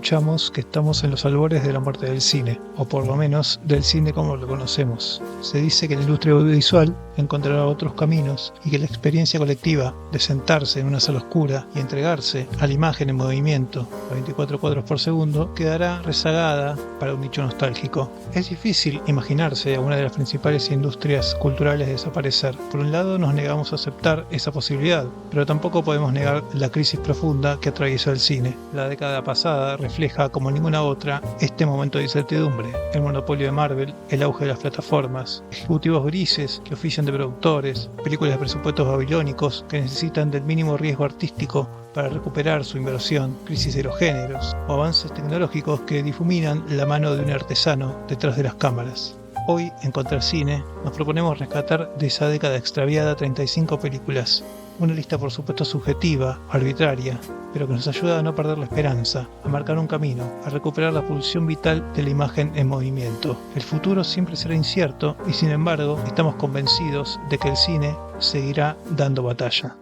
escuchamos que estamos en los albores de la muerte del cine, o por lo menos del cine como lo conocemos. Se dice que la industria audiovisual encontrará otros caminos y que la experiencia colectiva de sentarse en una sala oscura y entregarse a la imagen en movimiento a 24 cuadros por segundo quedará rezagada para un nicho nostálgico. Es difícil imaginarse a una de las principales industrias culturales desaparecer. Por un lado nos negamos a aceptar esa posibilidad, pero tampoco podemos negar la crisis profunda que atraviesa el cine. La década pasada refleja como ninguna otra este momento de incertidumbre, el monopolio de Marvel, el auge de las plataformas, ejecutivos grises que ofician de productores, películas de presupuestos babilónicos que necesitan del mínimo riesgo artístico para recuperar su inversión, crisis de los géneros, o avances tecnológicos que difuminan la mano de un artesano detrás de las cámaras. Hoy, en Contracine, nos proponemos rescatar de esa década extraviada 35 películas. Una lista por supuesto subjetiva, arbitraria, pero que nos ayuda a no perder la esperanza, a marcar un camino, a recuperar la pulsión vital de la imagen en movimiento. El futuro siempre será incierto y sin embargo estamos convencidos de que el cine seguirá dando batalla.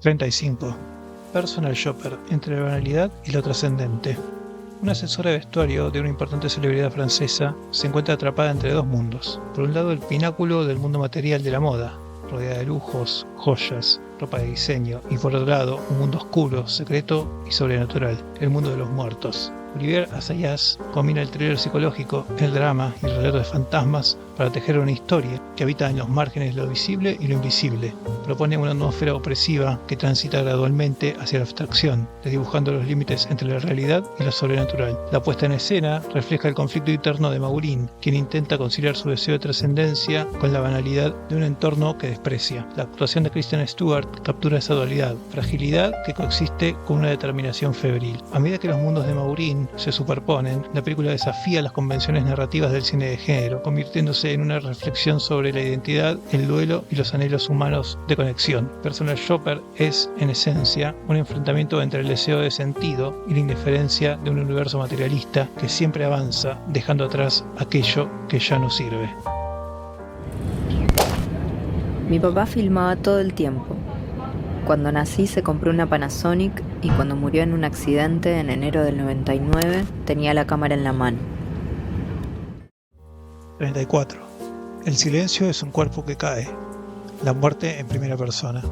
...35... Personal Shopper, entre la banalidad y lo trascendente. Una asesora de vestuario de una importante celebridad francesa se encuentra atrapada entre dos mundos. Por un lado, el pináculo del mundo material de la moda, rodeada de lujos, joyas, ropa de diseño, y por otro lado, un mundo oscuro, secreto y sobrenatural, el mundo de los muertos. Olivier Assayas combina el thriller psicológico, el drama y el relato de fantasmas para tejer una historia que habita en los márgenes de lo visible y lo invisible. Propone una atmósfera opresiva que transita gradualmente hacia la abstracción, desdibujando los límites entre la realidad y lo sobrenatural. La puesta en escena refleja el conflicto interno de Maureen, quien intenta conciliar su deseo de trascendencia con la banalidad de un entorno que desprecia. La actuación de Kristen Stewart captura esa dualidad, fragilidad que coexiste con una determinación febril. A medida que los mundos de Maureen se superponen, la película desafía las convenciones narrativas del cine de género, convirtiéndose en una reflexión sobre la identidad, el duelo y los anhelos humanos de conexión. Personal Shopper es, en esencia, un enfrentamiento entre el deseo de sentido y la indiferencia de un universo materialista que siempre avanza, dejando atrás aquello que ya no sirve. Mi papá filmaba todo el tiempo. Cuando nací se compró una Panasonic y cuando murió en un accidente en enero del 99 tenía la cámara en la mano. 34. El silencio es un cuerpo que cae. La muerte en primera persona.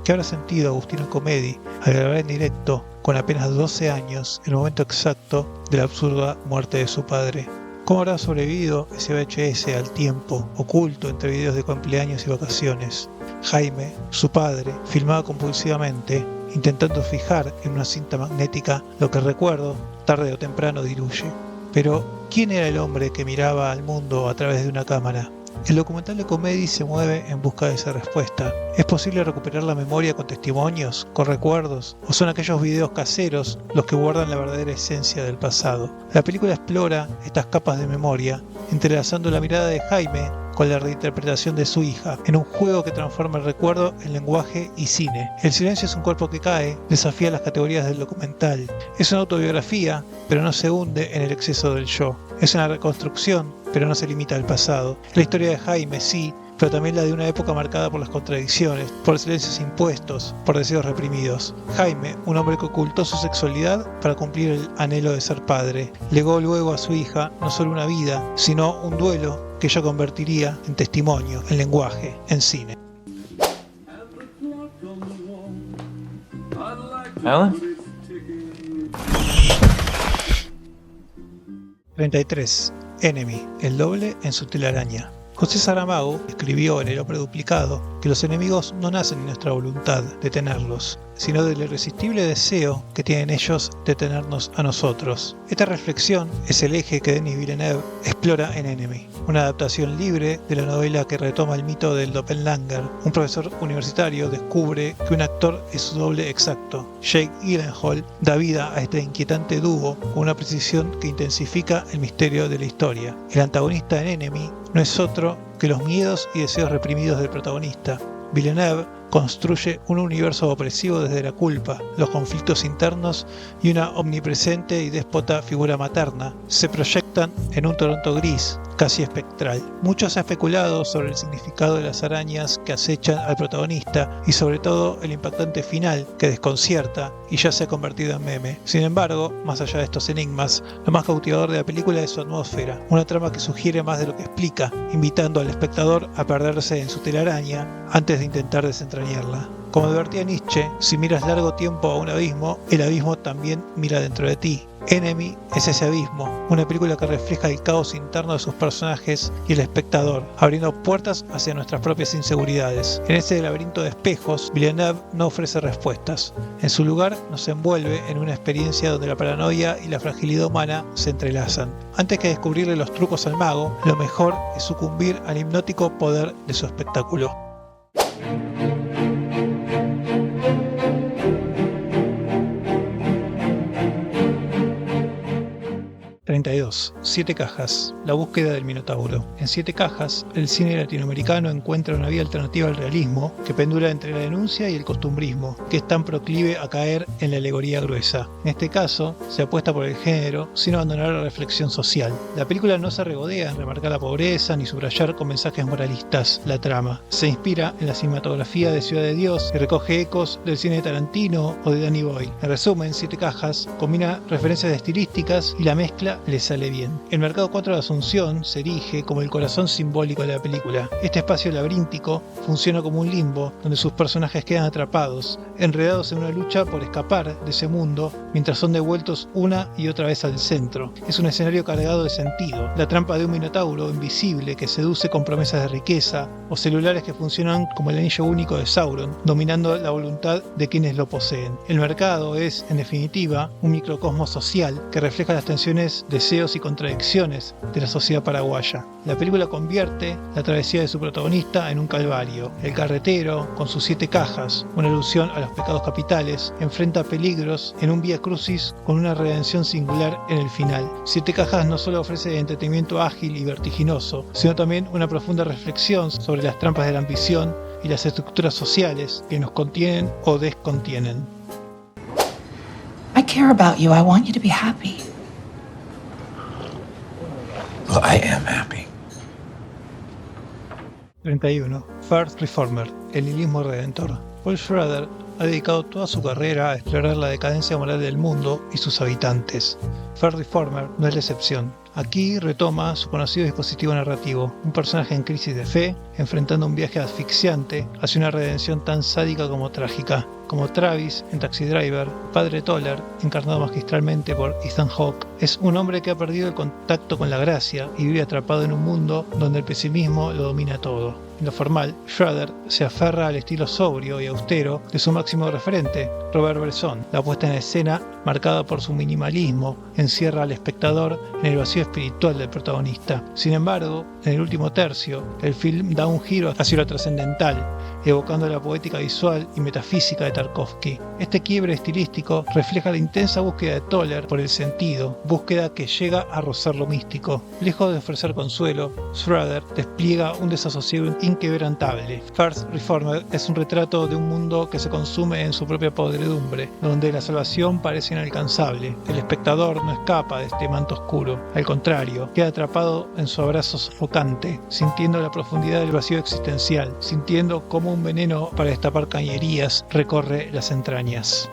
¿Qué habrá sentido Agustino Comedi al grabar en directo, con apenas 12 años, el momento exacto de la absurda muerte de su padre? ¿Cómo habrá sobrevivido ese VHS al tiempo, oculto entre videos de cumpleaños y vacaciones? Jaime, su padre, filmaba compulsivamente, intentando fijar en una cinta magnética lo que recuerdo, tarde o temprano, diluye. Pero, ¿quién era el hombre que miraba al mundo a través de una cámara? El documental de Comedi se mueve en busca de esa respuesta. ¿Es posible recuperar la memoria con testimonios, con recuerdos? ¿O son aquellos videos caseros los que guardan la verdadera esencia del pasado? La película explora estas capas de memoria, entrelazando la mirada de Jaime con la reinterpretación de su hija, en un juego que transforma el recuerdo en lenguaje y cine. El silencio es un cuerpo que cae, desafía las categorías del documental. Es una autobiografía, pero no se hunde en el exceso del yo. Es una reconstrucción, pero no se limita al pasado. La historia de Jaime, sí, pero también la de una época marcada por las contradicciones, por silencios impuestos, por deseos reprimidos. Jaime, un hombre que ocultó su sexualidad para cumplir el anhelo de ser padre, legó luego a su hija no solo una vida, sino un duelo que ella convertiría en testimonio, en lenguaje, en cine. Alan? 33. Enemy, el doble en su telaraña. José Saramago escribió en El hombre duplicado que los enemigos no nacen de nuestra voluntad de tenerlos, sino del irresistible deseo que tienen ellos de tenernos a nosotros. Esta reflexión es el eje que Denis Villeneuve explora en Enemy, una adaptación libre de la novela que retoma el mito del doppelganger. Un profesor universitario descubre que un actor es su doble exacto. Jake Gyllenhaal da vida a este inquietante dúo con una precisión que intensifica el misterio de la historia. El antagonista en Enemy no es otro que los miedos y deseos reprimidos del protagonista. Villeneuve construye un universo opresivo desde la culpa, los conflictos internos y una omnipresente y déspota figura materna se proyectan en un Toronto gris, casi espectral. Mucho se ha especulado sobre el significado de las arañas que acechan al protagonista y sobre todo el impactante final que desconcierta y ya se ha convertido en meme. Sin embargo, más allá de estos enigmas, lo más cautivador de la película es su atmósfera, una trama que sugiere más de lo que explica, invitando al espectador a perderse en su telaraña antes de intentar desentrañarla. Como advertía Nietzsche, si miras largo tiempo a un abismo, el abismo también mira dentro de ti. Enemy es ese abismo, una película que refleja el caos interno de sus personajes y el espectador, abriendo puertas hacia nuestras propias inseguridades. En este laberinto de espejos, Villeneuve no ofrece respuestas. En su lugar, nos envuelve en una experiencia donde la paranoia y la fragilidad humana se entrelazan. Antes que descubrirle los trucos al mago, lo mejor es sucumbir al hipnótico poder de su espectáculo. 32. 7 cajas. La búsqueda del Minotauro. En 7 cajas, el cine latinoamericano encuentra una vía alternativa al realismo que pendula entre la denuncia y el costumbrismo, que es tan proclive a caer en la alegoría gruesa. En este caso, se apuesta por el género sin abandonar la reflexión social. La película no se regodea en remarcar la pobreza ni subrayar con mensajes moralistas la trama. Se inspira en la cinematografía de Ciudad de Dios y recoge ecos del cine de Tarantino o de Danny Boyle. En resumen, 7 cajas combina referencias estilísticas y la mezcla le sale bien. El Mercado 4 de Asunción se erige como el corazón simbólico de la película. Este espacio laberíntico funciona como un limbo donde sus personajes quedan atrapados, enredados en una lucha por escapar de ese mundo mientras son devueltos una y otra vez al centro. Es un escenario cargado de sentido, la trampa de un minotauro invisible que seduce con promesas de riqueza o celulares que funcionan como el anillo único de Sauron, dominando la voluntad de quienes lo poseen. El mercado es, en definitiva, un microcosmos social que refleja las tensiones, deseos y contradicciones de la sociedad paraguaya. La película convierte la travesía de su protagonista en un calvario. El carretero, con sus 7 cajas, una alusión a los pecados capitales, enfrenta peligros en un vía crucis con una redención singular en el final. 7 cajas no solo ofrece entretenimiento ágil y vertiginoso, sino también una profunda reflexión sobre las trampas de la ambición y las estructuras sociales que nos contienen o descontienen. I care about you. I want you to be happy. Well, I am happy. 31. First Reformer, el nihilismo redentor. Paul Schrader ha dedicado toda su carrera a explorar la decadencia moral del mundo y sus habitantes. First Reformer no es la excepción. Aquí retoma su conocido dispositivo narrativo, un personaje en crisis de fe, enfrentando un viaje asfixiante hacia una redención tan sádica como trágica. Como Travis en Taxi Driver, Padre Toller, encarnado magistralmente por Ethan Hawke, es un hombre que ha perdido el contacto con la gracia y vive atrapado en un mundo donde el pesimismo lo domina todo. En lo formal, Schrader se aferra al estilo sobrio y austero de su máximo referente, Robert Bresson. La puesta en escena, marcada por su minimalismo, encierra al espectador en el vacío espiritual del protagonista. Sin embargo, en el último tercio, el film da un giro hacia lo trascendental, evocando la poética visual y metafísica de Tarkovsky. Este quiebre estilístico refleja la intensa búsqueda de Toller por el sentido, búsqueda que llega a rozar lo místico. Lejos de ofrecer consuelo, Schrader despliega un desasosiego inquebrantable. First Reformer es un retrato de un mundo que se consume en su propia podredumbre, donde la salvación parece inalcanzable. El espectador no escapa de este manto oscuro, al contrario, queda atrapado en su abrazo sofocante, sintiendo la profundidad del vacío existencial, sintiendo cómo un veneno para destapar cañerías recorre las entrañas.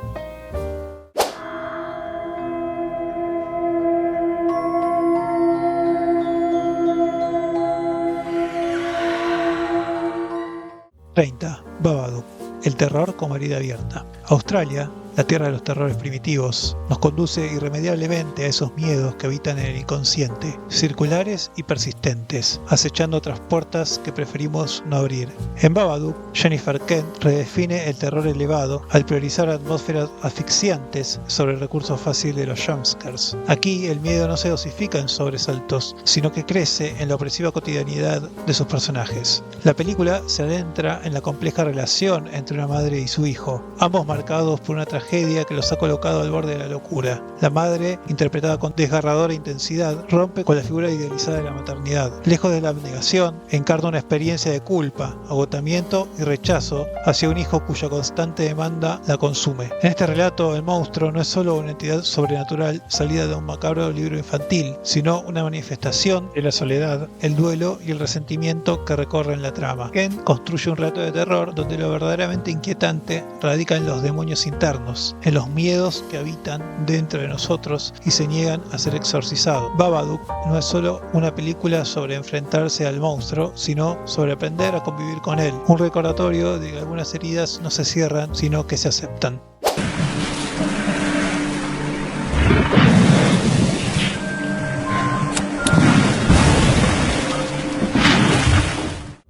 Babadook, el terror como herida abierta. Australia, la tierra de los terrores primitivos, nos conduce irremediablemente a esos miedos que habitan en el inconsciente, circulares y persistentes, acechando otras puertas que preferimos no abrir. En Babadook, Jennifer Kent redefine el terror elevado al priorizar atmósferas asfixiantes sobre el recurso fácil de los jumpscares. Aquí el miedo no se dosifica en sobresaltos, sino que crece en la opresiva cotidianidad de sus personajes. La película se adentra en la compleja relación entre una madre y su hijo, ambos marcados por una tragedia tragedia que los ha colocado al borde de la locura. La madre, interpretada con desgarradora intensidad, rompe con la figura idealizada de la maternidad. Lejos de la abnegación, encarna una experiencia de culpa, agotamiento y rechazo hacia un hijo cuya constante demanda la consume. En este relato, el monstruo no es solo una entidad sobrenatural salida de un macabro libro infantil, sino una manifestación de la soledad, el duelo y el resentimiento que recorren la trama. Ken construye un relato de terror donde lo verdaderamente inquietante radica en los demonios internos, en los miedos que habitan dentro de nosotros y se niegan a ser exorcizados. Babadook no es solo una película sobre enfrentarse al monstruo, sino sobre aprender a convivir con él. Un recordatorio de que algunas heridas no se cierran, sino que se aceptan.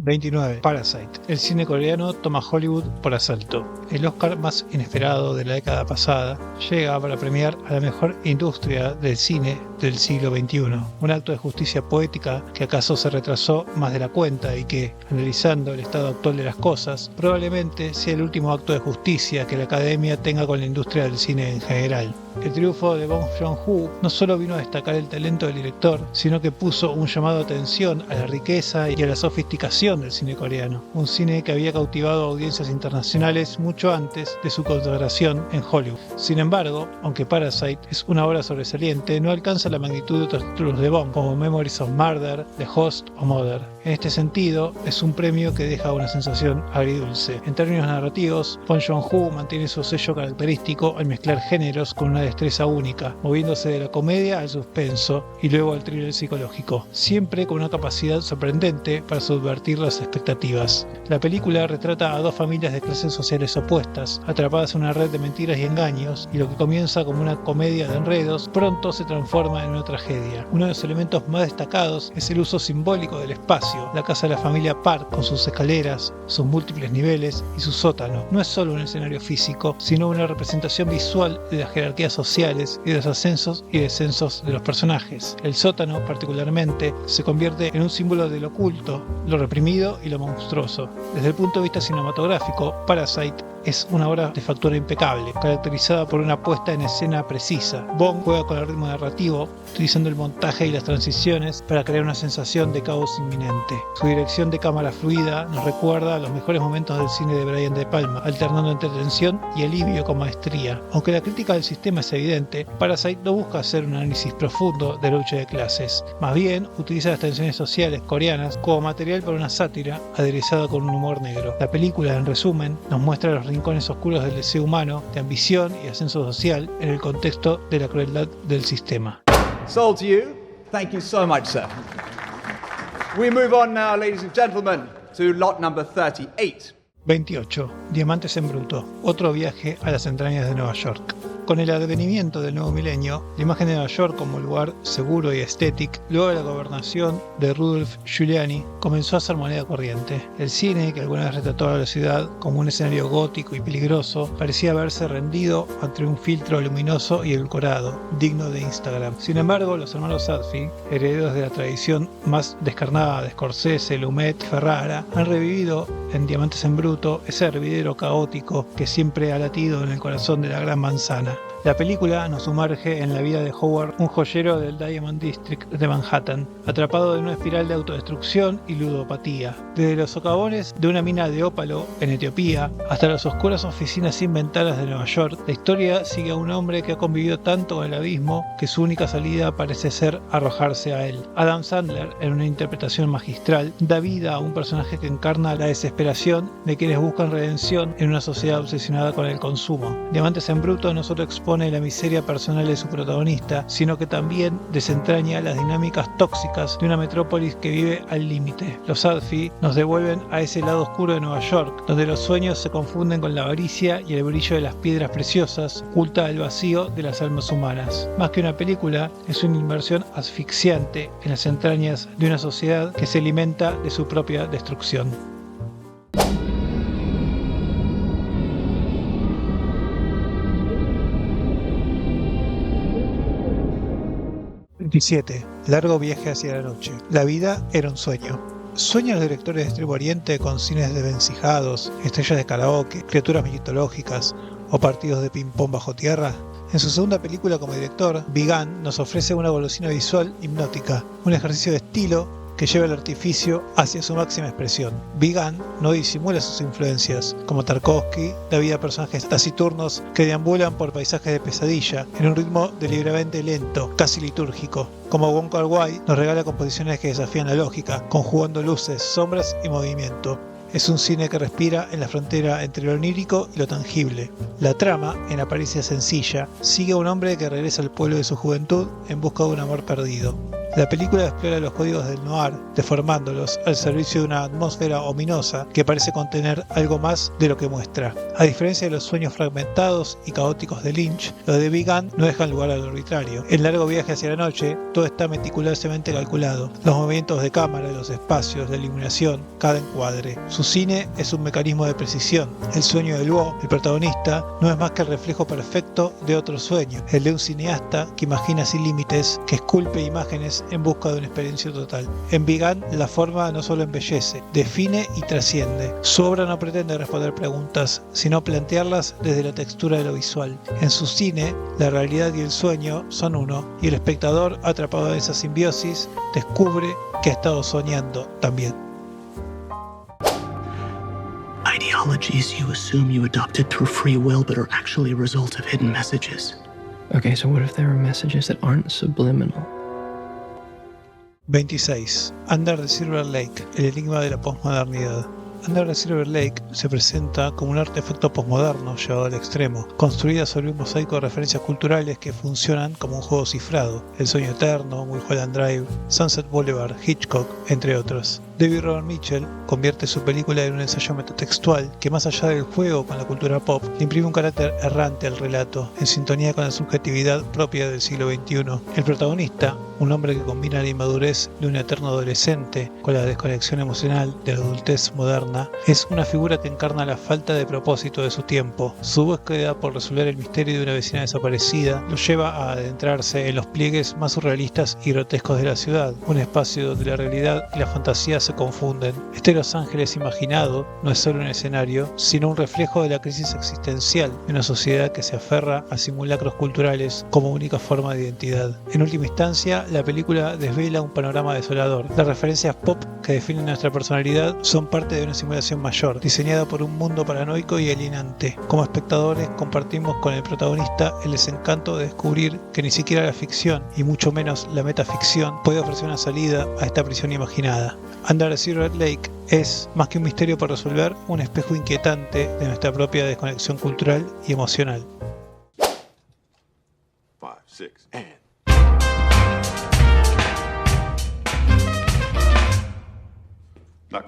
29. Parasite. El cine coreano toma Hollywood por asalto. El Oscar más inesperado de la década pasada llega para premiar a la mejor industria del cine del siglo XXI. Un acto de justicia poética que acaso se retrasó más de la cuenta y que, analizando el estado actual de las cosas, probablemente sea el último acto de justicia que la academia tenga con la industria del cine en general. El triunfo de Bong Joon-ho no solo vino a destacar el talento del director, sino que puso un llamado de atención a la riqueza y a la sofisticación del cine coreano. Un cine que había cautivado a audiencias internacionales mucho antes de su consagración en Hollywood. Sin embargo, aunque Parasite es una obra sobresaliente, no alcanza la magnitud de otros títulos de Bong, como Memories of Murder, The Host o Mother. En este sentido, es un premio que deja una sensación agridulce. En términos narrativos, Bong Joon-ho mantiene su sello característico al mezclar géneros con una destreza única, moviéndose de la comedia al suspenso y luego al thriller psicológico, siempre con una capacidad sorprendente para subvertir las expectativas. La película retrata a dos familias de clases sociales opuestas, atrapadas en una red de mentiras y engaños, y lo que comienza como una comedia de enredos, pronto se transforma en una tragedia. Uno de los elementos más destacados es el uso simbólico del espacio. La casa de la familia Park, con sus escaleras, sus múltiples niveles y su sótano, no es solo un escenario físico, sino una representación visual de las jerarquías sociales y de los ascensos y descensos de los personajes. El sótano, particularmente, se convierte en un símbolo de lo oculto, lo reprimido y lo monstruoso. Desde el punto de vista cinematográfico, Parasite es una obra de factura impecable, caracterizada por una puesta en escena precisa. Bong juega con el ritmo narrativo, utilizando el montaje y las transiciones para crear una sensación de caos inminente. Su dirección de cámara fluida nos recuerda a los mejores momentos del cine de Brian De Palma, alternando entre tensión y alivio con maestría. Aunque la crítica del sistema es evidente, Parasite no busca hacer un análisis profundo de la lucha de clases. Más bien, utiliza las tensiones sociales coreanas como material para una sátira aderezada con un humor negro. La película, en resumen, nos muestra los rincones oscuros del deseo humano, de ambición y ascenso social en el contexto de la crueldad del sistema. Sold to you. Thank you so much, sir. We move on now, ladies and gentlemen, to lot number 38. 28. Diamantes en bruto. Otro viaje a las entrañas de Nueva York. Con el advenimiento del nuevo milenio, la imagen de Nueva York como lugar seguro y estético, luego de la gobernación de Rudolph Giuliani, comenzó a ser moneda corriente. El cine, que alguna vez retrató a la ciudad como un escenario gótico y peligroso, parecía haberse rendido ante un filtro luminoso y edulcorado, digno de Instagram. Sin embargo, los hermanos Safdie, herederos de la tradición más descarnada de Scorsese, Lumet, Ferrara, han revivido en Diamantes en bruto ese hervidero caótico que siempre ha latido en el corazón de la Gran Manzana. La película nos sumerge en la vida de Howard, un joyero del Diamond District de Manhattan, atrapado en una espiral de autodestrucción y ludopatía. Desde los socavones de una mina de ópalo en Etiopía hasta las oscuras oficinas sin ventanas de Nueva York, la historia sigue a un hombre que ha convivido tanto con el abismo que su única salida parece ser arrojarse a él. Adam Sandler, en una interpretación magistral, da vida a un personaje que encarna la desesperación de quienes buscan redención en una sociedad obsesionada con el consumo. Diamantes en bruto no solo expone la miseria personal de su protagonista, sino que también desentraña las dinámicas tóxicas de una metrópolis que vive al límite. Los Safdie nos devuelven a ese lado oscuro de Nueva York, donde los sueños se confunden con la avaricia y el brillo de las piedras preciosas oculta el vacío de las almas humanas. Más que una película, es una inmersión asfixiante en las entrañas de una sociedad que se alimenta de su propia destrucción. 27. Largo viaje hacia la noche. La vida era un sueño. ¿Sueñan los directores de Extremo Oriente con cines desvencijados, estrellas de karaoke, criaturas mitológicas, o partidos de ping-pong bajo tierra? En su segunda película como director, Big Gun nos ofrece una golosina visual hipnótica, un ejercicio de estilo que lleva el artificio hacia su máxima expresión. Big Gun no disimula sus influencias, como Tarkovsky, da vida a personajes taciturnos que deambulan por paisajes de pesadilla, en un ritmo deliberadamente lento, casi litúrgico. Como Wong Kar-wai nos regala composiciones que desafían la lógica, conjugando luces, sombras y movimiento. Es un cine que respira en la frontera entre lo onírico y lo tangible. La trama, en apariencia sencilla, sigue a un hombre que regresa al pueblo de su juventud en busca de un amor perdido. La película explora los códigos del noir, deformándolos al servicio de una atmósfera ominosa que parece contener algo más de lo que muestra. A diferencia de los sueños fragmentados y caóticos de Lynch, los de Big Gun no dejan lugar al arbitrario. En Largo Viaje hacia la Noche, todo está meticulosamente calculado. Los movimientos de cámara, los espacios, la iluminación, cada encuadre. Su cine es un mecanismo de precisión. El sueño de Luo, el protagonista, no es más que el reflejo perfecto de otro sueño, el de un cineasta que imagina sin límites, que esculpe imágenes en busca de una experiencia total. En Big Gun, la forma no solo embellece, define y trasciende. Su obra no pretende responder preguntas, sino plantearlas desde la textura de lo visual. En su cine, la realidad y el sueño son uno, y el espectador, atrapado en esa simbiosis, descubre que ha estado soñando también. Ideologies you assume you adopted through free will but are actually a result of hidden messages. Okay, so what if there are messages that aren't subliminal? 26. Under the Silver Lake, el enigma de la posmodernidad. Under the Silver Lake se presenta como un artefacto posmoderno llevado al extremo, construida sobre un mosaico de referencias culturales que funcionan como un juego cifrado. El sueño eterno, Mulholland Drive, Sunset Boulevard, Hitchcock, entre otros. David Robert Mitchell convierte su película en un ensayo metatextual que, más allá del juego con la cultura pop, le imprime un carácter errante al relato, en sintonía con la subjetividad propia del siglo XXI. El protagonista, un hombre que combina la inmadurez de un eterno adolescente con la desconexión emocional de la adultez moderna, es una figura que encarna la falta de propósito de su tiempo. Su búsqueda por resolver el misterio de una vecina desaparecida lo lleva a adentrarse en los pliegues más surrealistas y grotescos de la ciudad, un espacio donde la realidad y la fantasía se confunden. Este Los Ángeles imaginado no es solo un escenario, sino un reflejo de la crisis existencial de una sociedad que se aferra a simulacros culturales como única forma de identidad. En última instancia, la película desvela un panorama desolador. Las referencias pop que definen nuestra personalidad son parte de una simulación mayor, diseñada por un mundo paranoico y alienante. Como espectadores, compartimos con el protagonista el desencanto de descubrir que ni siquiera la ficción, y mucho menos la metaficción, puede ofrecer una salida a esta prisión imaginada. Under the Silver Lake es, más que un misterio por resolver, un espejo inquietante de nuestra propia desconexión cultural y emocional. 5, 6, and...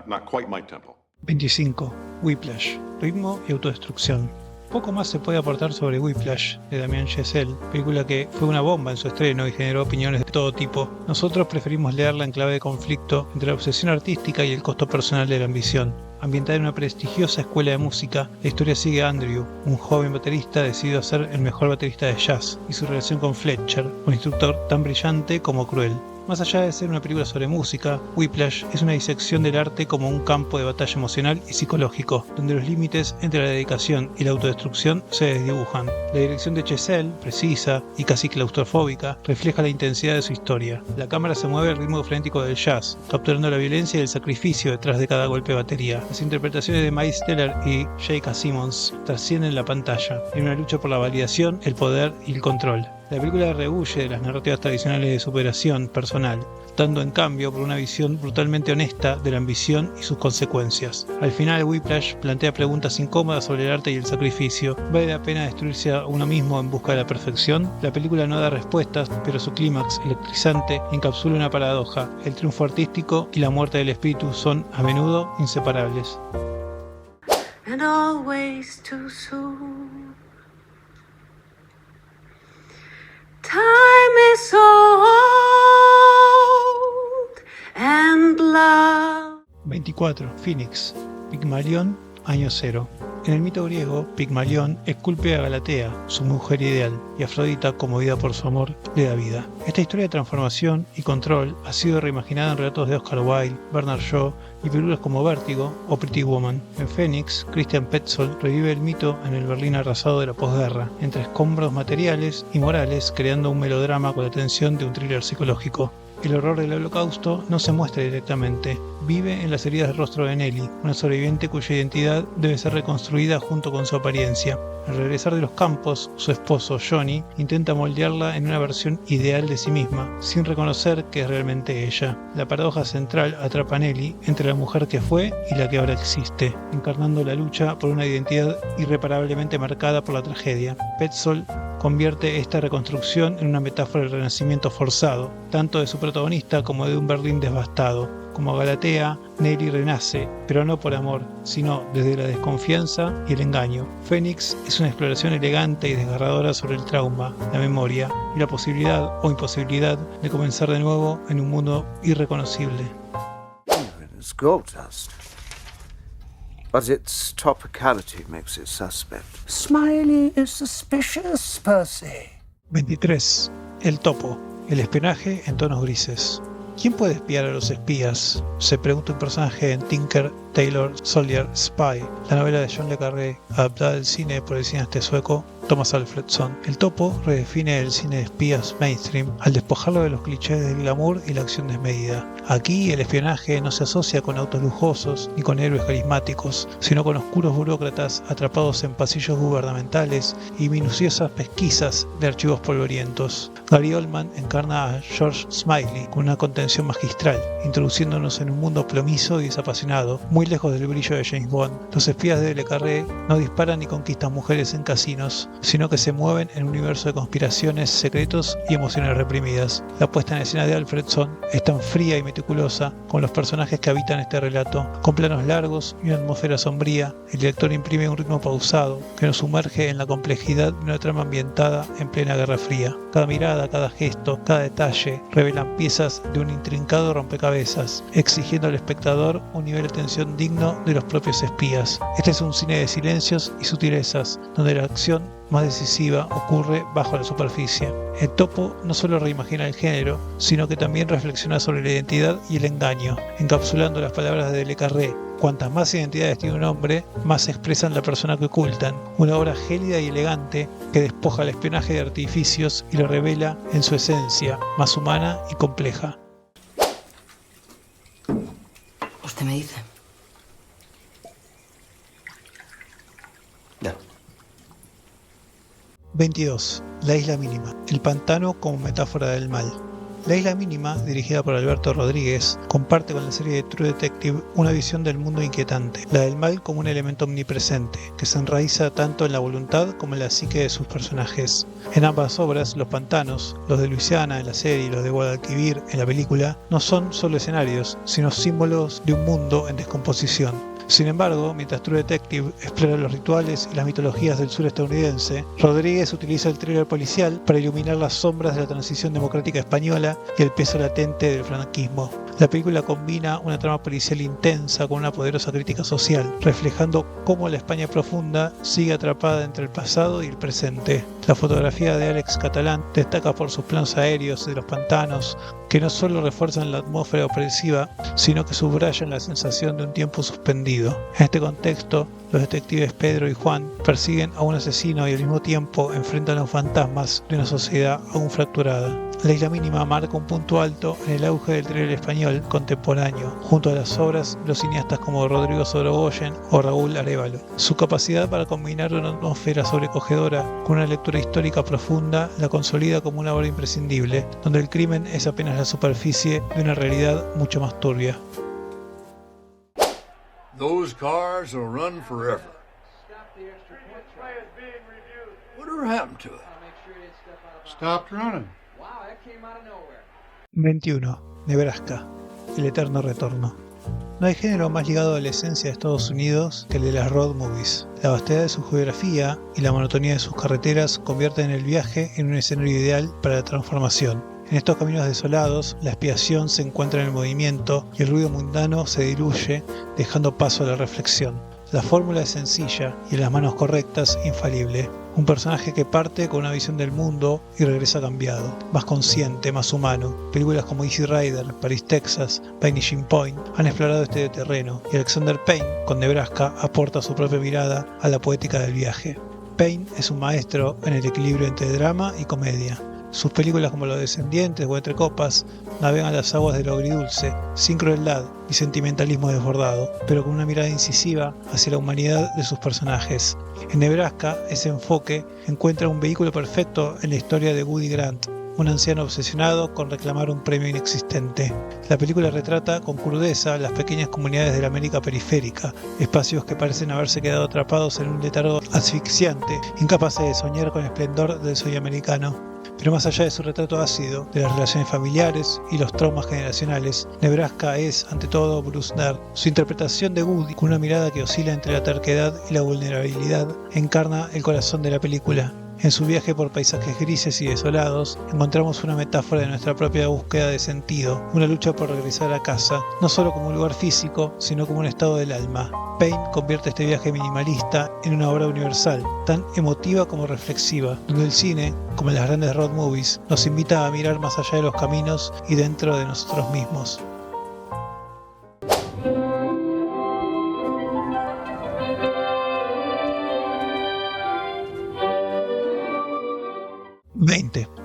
Not quite my tempo. 25. Whiplash. Ritmo y autodestrucción. Poco más se puede aportar sobre Whiplash, de Damien Chazelle, película que fue una bomba en su estreno y generó opiniones de todo tipo. Nosotros preferimos leerla en clave de conflicto entre la obsesión artística y el costo personal de la ambición. Ambientada en una prestigiosa escuela de música, la historia sigue a Andrew, un joven baterista decidido a ser el mejor baterista de jazz, y su relación con Fletcher, un instructor tan brillante como cruel. Más allá de ser una película sobre música, Whiplash es una disección del arte como un campo de batalla emocional y psicológico, donde los límites entre la dedicación y la autodestrucción se desdibujan. La dirección de Chazelle, precisa y casi claustrofóbica, refleja la intensidad de su historia. La cámara se mueve al ritmo frenético del jazz, capturando la violencia y el sacrificio detrás de cada golpe de batería. Las interpretaciones de Miles Teller y J.K. Simmons trascienden la pantalla, en una lucha por la validación, el poder y el control. La película rehuye de las narrativas tradicionales de superación personal, optando en cambio por una visión brutalmente honesta de la ambición y sus consecuencias. Al final, Whiplash plantea preguntas incómodas sobre el arte y el sacrificio. ¿Vale la pena destruirse a uno mismo en busca de la perfección? La película no da respuestas, pero su clímax electrizante encapsula una paradoja. El triunfo artístico y la muerte del espíritu son, a menudo, inseparables. And always too soon. Time is so old and love. 24. Phoenix. Pygmalion, año 0. En el mito griego, Pigmalión esculpe a Galatea, su mujer ideal, y Afrodita, conmovida por su amor, le da vida. Esta historia de transformación y control ha sido reimaginada en relatos de Oscar Wilde, Bernard Shaw y películas como Vértigo o Pretty Woman. En Phoenix, Christian Petzold revive el mito en el Berlín arrasado de la posguerra, entre escombros materiales y morales, creando un melodrama con la tensión de un thriller psicológico. El horror del Holocausto no se muestra directamente, vive en las heridas del rostro de Nelly, una sobreviviente cuya identidad debe ser reconstruida junto con su apariencia. Al regresar de los campos, su esposo, Johnny, intenta moldearla en una versión ideal de sí misma, sin reconocer que es realmente ella. La paradoja central atrapa a Nelly entre la mujer que fue y la que ahora existe, encarnando la lucha por una identidad irreparablemente marcada por la tragedia. Petzold convierte esta reconstrucción en una metáfora del renacimiento forzado, tanto de su protagonista como de un Berlín devastado. Como Galatea, Nelly renace, pero no por amor, sino desde la desconfianza y el engaño. Phoenix es una exploración elegante y desgarradora sobre el trauma, la memoria y la posibilidad o imposibilidad de comenzar de nuevo en un mundo irreconocible. It's gold dust, but its topicality makes it suspect. Smiley is suspicious, Percy. 23. El topo. El espionaje en tonos grises. ¿Quién puede espiar a los espías?, se pregunta un personaje en Tinker, Tailor Soldier Spy, la novela de John le Carré, adaptada al cine por el cineasta sueco Thomas Alfredson. El topo redefine el cine de espías mainstream al despojarlo de los clichés del glamour y la acción desmedida. Aquí el espionaje no se asocia con autos lujosos ni con héroes carismáticos, sino con oscuros burócratas atrapados en pasillos gubernamentales y minuciosas pesquisas de archivos polvorientos. Gary Oldman encarna a George Smiley con una contención magistral, introduciéndonos en un mundo plomizo y desapasionado, muy lejos del brillo de James Bond. Los espías de Le Carré no disparan ni conquistan mujeres en casinos, sino que se mueven en un universo de conspiraciones, secretos y emociones reprimidas. La puesta en escena de Alfredson es tan fría y meticulosa con los personajes que habitan este relato. Con planos largos y una atmósfera sombría, el director imprime un ritmo pausado que nos sumerge en la complejidad de una trama ambientada en plena Guerra Fría. Cada mirada, cada gesto, cada detalle revelan piezas de un intrincado rompecabezas, exigiendo al espectador un nivel de tensión digno de los propios espías. Este es un cine de silencios y sutilezas, donde la acción más decisiva ocurre bajo la superficie. El topo no solo reimagina el género, sino que también reflexiona sobre la identidad y el engaño, encapsulando las palabras de Le Carré: cuantas más identidades tiene un hombre, más expresan la persona que ocultan. Una obra gélida y elegante que despoja el espionaje de artificios y lo revela en su esencia, más humana y compleja. ¿Usted me dice? No. 22. La isla mínima. El pantano como metáfora del mal. La isla mínima, dirigida por Alberto Rodríguez, comparte con la serie de True Detective una visión del mundo inquietante, la del mal como un elemento omnipresente, que se enraiza tanto en la voluntad como en la psique de sus personajes. En ambas obras, los pantanos, los de Luisiana en la serie y los de Guadalquivir en la película, no son solo escenarios, sino símbolos de un mundo en descomposición. Sin embargo, mientras True Detective explora los rituales y las mitologías del sur estadounidense, Rodríguez utiliza el thriller policial para iluminar las sombras de la transición democrática española y el peso latente del franquismo. La película combina una trama policial intensa con una poderosa crítica social, reflejando cómo la España profunda sigue atrapada entre el pasado y el presente. La fotografía de Alex Catalán destaca por sus planos aéreos de los pantanos, que no solo refuerzan la atmósfera opresiva, sino que subrayan la sensación de un tiempo suspendido. En este contexto, los detectives Pedro y Juan persiguen a un asesino y al mismo tiempo enfrentan a los fantasmas de una sociedad aún fracturada. La isla mínima marca un punto alto en el auge del thriller español contemporáneo, junto a las obras de los cineastas como Rodrigo Sorogoyen o Raúl Arévalo. Su capacidad para combinar una atmósfera sobrecogedora con una lectura histórica profunda la consolida como una obra imprescindible, donde el crimen es apenas la superficie de una realidad mucho más turbia. Those cars will run forever. Whatever happened to it? Stopped running. 21. Nebraska. El eterno retorno. No hay género más ligado a la esencia de Estados Unidos que el de las road movies. La vastedad de su geografía y la monotonía de sus carreteras convierten el viaje en un escenario ideal para la transformación. En estos caminos desolados, la expiación se encuentra en el movimiento y el ruido mundano se diluye, dejando paso a la reflexión. La fórmula es sencilla y en las manos correctas, infalible. Un personaje que parte con una visión del mundo y regresa cambiado, más consciente, más humano. Películas como Easy Rider, Paris, Texas, Vanishing Point han explorado este terreno y Alexander Payne, con Nebraska, aporta su propia mirada a la poética del viaje. Payne es un maestro en el equilibrio entre drama y comedia. Sus películas como Los Descendientes o Entre Copas navegan las aguas de lo agridulce, sin crueldad y sentimentalismo desbordado, pero con una mirada incisiva hacia la humanidad de sus personajes. En Nebraska, ese enfoque encuentra un vehículo perfecto en la historia de Woody Grant, un anciano obsesionado con reclamar un premio inexistente. La película retrata con crudeza las pequeñas comunidades de la América periférica, espacios que parecen haberse quedado atrapados en un letargo asfixiante, incapaces de soñar con el esplendor del sueño americano. Pero más allá de su retrato ácido, de las relaciones familiares y los traumas generacionales, Nebraska es, ante todo, Bruce Dern. Su interpretación de Woody, con una mirada que oscila entre la terquedad y la vulnerabilidad, encarna el corazón de la película. En su viaje por paisajes grises y desolados, encontramos una metáfora de nuestra propia búsqueda de sentido, una lucha por regresar a casa, no solo como un lugar físico, sino como un estado del alma. Payne convierte este viaje minimalista en una obra universal, tan emotiva como reflexiva, donde el cine, como en las grandes road movies, nos invita a mirar más allá de los caminos y dentro de nosotros mismos.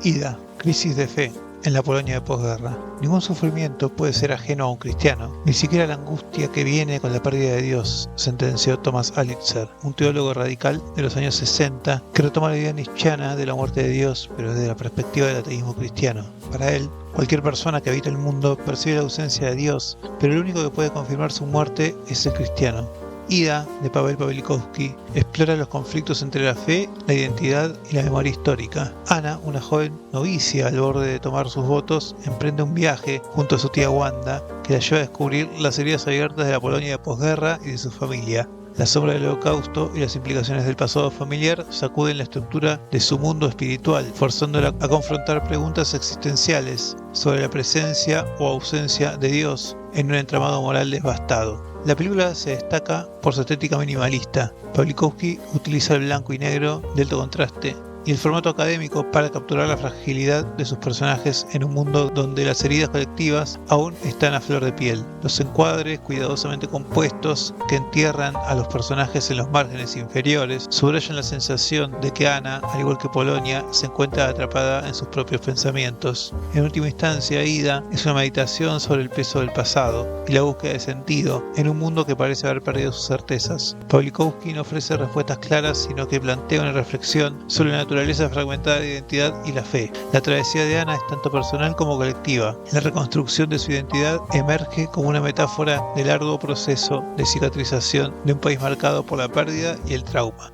Ida, crisis de fe en la Polonia de posguerra. Ningún sufrimiento puede ser ajeno a un cristiano, ni siquiera la angustia que viene con la pérdida de Dios, sentenció Thomas Alitzer, un teólogo radical de los años 60 que retoma la idea nietzscheana de la muerte de Dios, pero desde la perspectiva del ateísmo cristiano. Para él, cualquier persona que habita el mundo percibe la ausencia de Dios, pero el único que puede confirmar su muerte es el cristiano. Ida, de Pavel Pawlikowski, explora los conflictos entre la fe, la identidad y la memoria histórica. Ana, una joven novicia al borde de tomar sus votos, emprende un viaje junto a su tía Wanda, que la lleva a descubrir las heridas abiertas de la Polonia de posguerra y de su familia. La sombra del Holocausto y las implicaciones del pasado familiar sacuden la estructura de su mundo espiritual, forzándola a confrontar preguntas existenciales sobre la presencia o ausencia de Dios en un entramado moral devastado. La película se destaca por su estética minimalista. Pawlikowski utiliza el blanco y negro de alto contraste y el formato académico para capturar la fragilidad de sus personajes en un mundo donde las heridas colectivas aún están a flor de piel. Los encuadres cuidadosamente compuestos que entierran a los personajes en los márgenes inferiores subrayan la sensación de que Ana, al igual que Polonia, se encuentra atrapada en sus propios pensamientos. En última instancia, Ida es una meditación sobre el peso del pasado y la búsqueda de sentido en un mundo que parece haber perdido sus certezas. Pawlikowski no ofrece respuestas claras, sino que plantea una reflexión sobre la naturaleza fragmentada de identidad y la fe. La travesía de Ana es tanto personal como colectiva. La reconstrucción de su identidad emerge como una metáfora del arduo proceso de cicatrización de un país marcado por la pérdida y el trauma.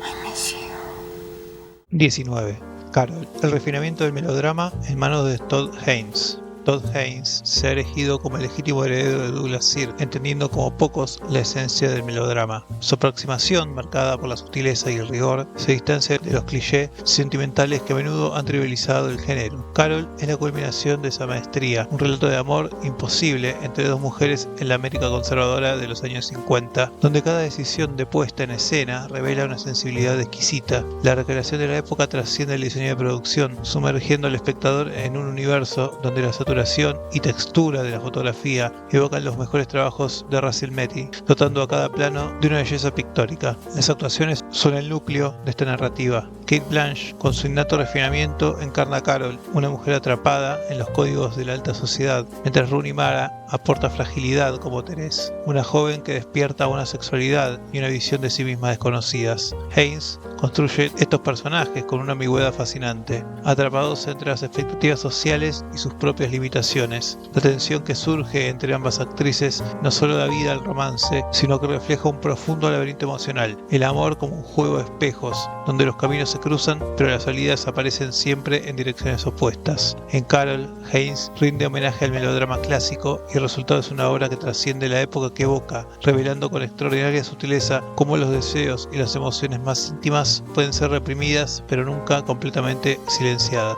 I miss you. 19. Carol, el refinamiento del melodrama en manos de Todd Haynes. Todd Haynes se ha erigido como el legítimo heredero de Douglas Sirk, entendiendo como pocos la esencia del melodrama. Su aproximación, marcada por la sutileza y el rigor, se distancia de los clichés sentimentales que a menudo han trivializado el género. Carol es la culminación de esa maestría, un relato de amor imposible entre dos mujeres en la América conservadora de los años 50, donde cada decisión de puesta en escena revela una sensibilidad exquisita. La recreación de la época trasciende el diseño de producción, sumergiendo al espectador en un universo donde la saturación y textura de la fotografía evocan los mejores trabajos de Russell Metty, dotando a cada plano de una belleza pictórica. Las actuaciones son el núcleo de esta narrativa. Cate Blanchett, con su innato refinamiento, encarna a Carol, una mujer atrapada en los códigos de la alta sociedad, mientras Rooney Mara aporta fragilidad como Teresa, una joven que despierta una sexualidad y una visión de sí misma desconocidas. Haynes construye estos personajes con una ambigüedad fascinante, atrapados entre las expectativas sociales y sus propias limitaciones. La tensión que surge entre ambas actrices no solo da vida al romance, sino que refleja un profundo laberinto emocional, el amor como un juego de espejos, donde los caminos se cruzan, pero las salidas aparecen siempre en direcciones opuestas. En Carol, Haynes rinde homenaje al melodrama clásico y el resultado es una obra que trasciende la época que evoca, revelando con extraordinaria sutileza cómo los deseos y las emociones más íntimas pueden ser reprimidas, pero nunca completamente silenciadas.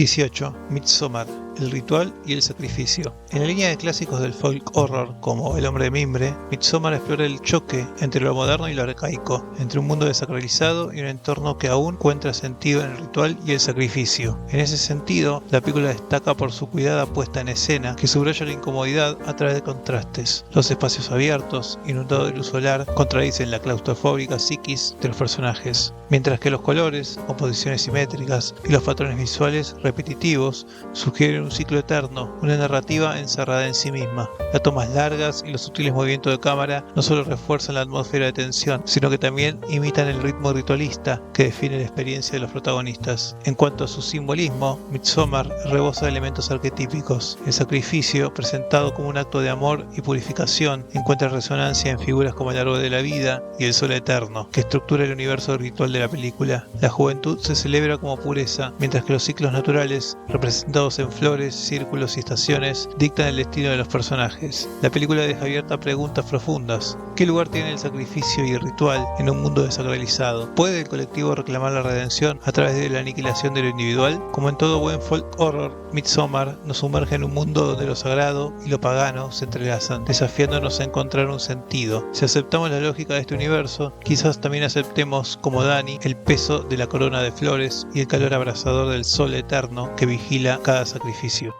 18. Midsommar, el ritual y el sacrificio. En la línea de clásicos del folk horror como El hombre de mimbre, Midsommar explora el choque entre lo moderno y lo arcaico, entre un mundo desacralizado y un entorno que aún encuentra sentido en el ritual y el sacrificio. En ese sentido, la película destaca por su cuidada puesta en escena, que subraya la incomodidad a través de contrastes. Los espacios abiertos, inundados de luz solar, contradicen la claustrofóbica psiquis de los personajes, mientras que los colores, composiciones simétricas y los patrones visuales repetitivos sugieren un ciclo eterno, una narrativa encerrada en sí misma. Las tomas largas y los sutiles movimientos de cámara no solo refuerzan la atmósfera de tensión, sino que también imitan el ritmo ritualista que define la experiencia de los protagonistas. En cuanto a su simbolismo, Midsommar rebosa de elementos arquetípicos. El sacrificio, presentado como un acto de amor y purificación, encuentra resonancia en figuras como el árbol de la vida y el sol eterno, que estructura el universo ritual de la película. La juventud se celebra como pureza, mientras que los ciclos naturales, representados en flores, círculos y estaciones, dictan el destino de los personajes. La película deja abierta preguntas profundas. ¿Qué lugar tiene el sacrificio y el ritual en un mundo desacralizado? ¿Puede el colectivo reclamar la redención a través de la aniquilación de lo individual? Como en todo buen folk horror, Midsommar nos sumerge en un mundo donde lo sagrado y lo pagano se entrelazan, desafiándonos a encontrar un sentido. Si aceptamos la lógica de este universo, quizás también aceptemos, como Dani, el peso de la corona de flores y el calor abrasador del sol eterno que vigila cada sacrificio.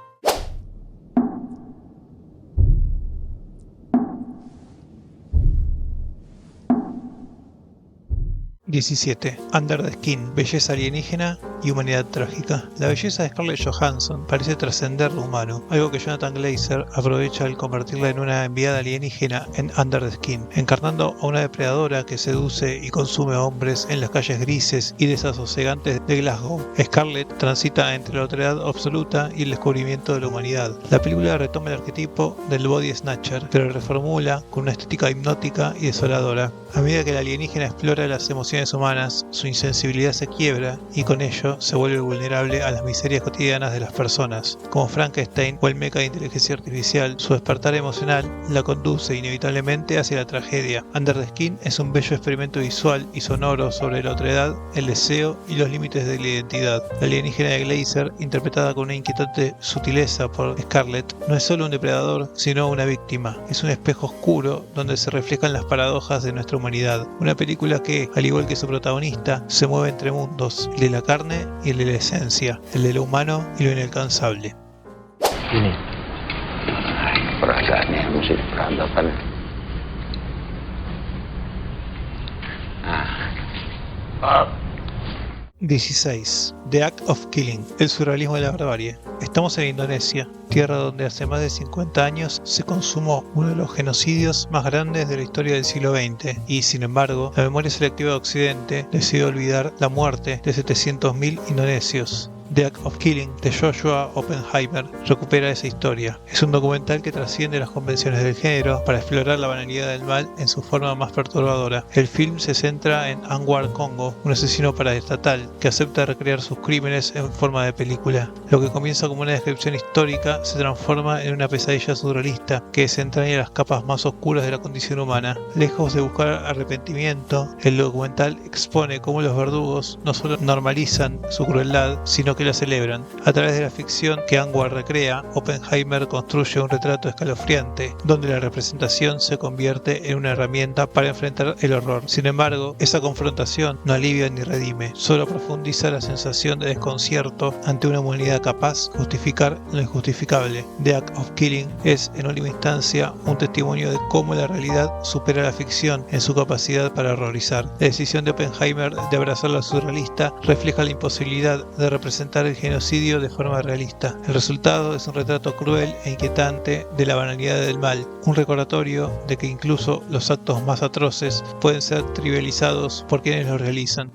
17. Under the Skin, belleza alienígena y humanidad trágica. La belleza de Scarlett Johansson parece trascender lo humano, algo que Jonathan Glazer aprovecha al convertirla en una enviada alienígena en Under the Skin, encarnando a una depredadora que seduce y consume a hombres en las calles grises y desasosegantes de Glasgow. Scarlett transita entre la otredad absoluta y el descubrimiento de la humanidad. La película retoma el arquetipo del body snatcher, pero lo reformula con una estética hipnótica y desoladora. A medida que la alienígena explora las emociones humanas, su insensibilidad se quiebra y con ello se vuelve vulnerable a las miserias cotidianas de las personas. Como Frankenstein o el meca de inteligencia artificial, su despertar emocional la conduce inevitablemente hacia la tragedia. Under the Skin es un bello experimento visual y sonoro sobre la otredad, el deseo y los límites de la identidad. La alienígena de Glazer, interpretada con una inquietante sutileza por Scarlett, no es solo un depredador, sino una víctima. Es un espejo oscuro donde se reflejan las paradojas de nuestra humanidad. Una película que, al igual que su protagonista, se mueve entre mundos, el de la carne y el de la esencia, el de lo humano y lo inalcanzable. Ini perasaannya mesti diperhadapkan. 16. The Act of Killing, el surrealismo de la barbarie. Estamos en Indonesia, tierra donde hace más de 50 años se consumó uno de los genocidios más grandes de la historia del siglo XX y, sin embargo, la memoria selectiva de Occidente decidió olvidar la muerte de 700.000 indonesios. The Act of Killing, de Joshua Oppenheimer, recupera esa historia. Es un documental que trasciende las convenciones del género para explorar la banalidad del mal en su forma más perturbadora. El film se centra en Anwar Congo, un asesino paraestatal que acepta recrear sus crímenes en forma de película. Lo que comienza como una descripción histórica se transforma en una pesadilla surrealista que desentraña las capas más oscuras de la condición humana. Lejos de buscar arrepentimiento, el documental expone cómo los verdugos no solo normalizan su crueldad, sino que la celebran. A través de la ficción que Anwar recrea, Oppenheimer construye un retrato escalofriante, donde la representación se convierte en una herramienta para enfrentar el horror. Sin embargo, esa confrontación no alivia ni redime, solo profundiza la sensación de desconcierto ante una humanidad capaz de justificar lo injustificable. The Act of Killing es, en última instancia, un testimonio de cómo la realidad supera la ficción en su capacidad para horrorizar. La decisión de Oppenheimer de abrazar lo surrealista refleja la imposibilidad de representar el genocidio de forma realista. El resultado es un retrato cruel e inquietante de la banalidad del mal, un recordatorio de que incluso los actos más atroces pueden ser trivializados por quienes los realizan.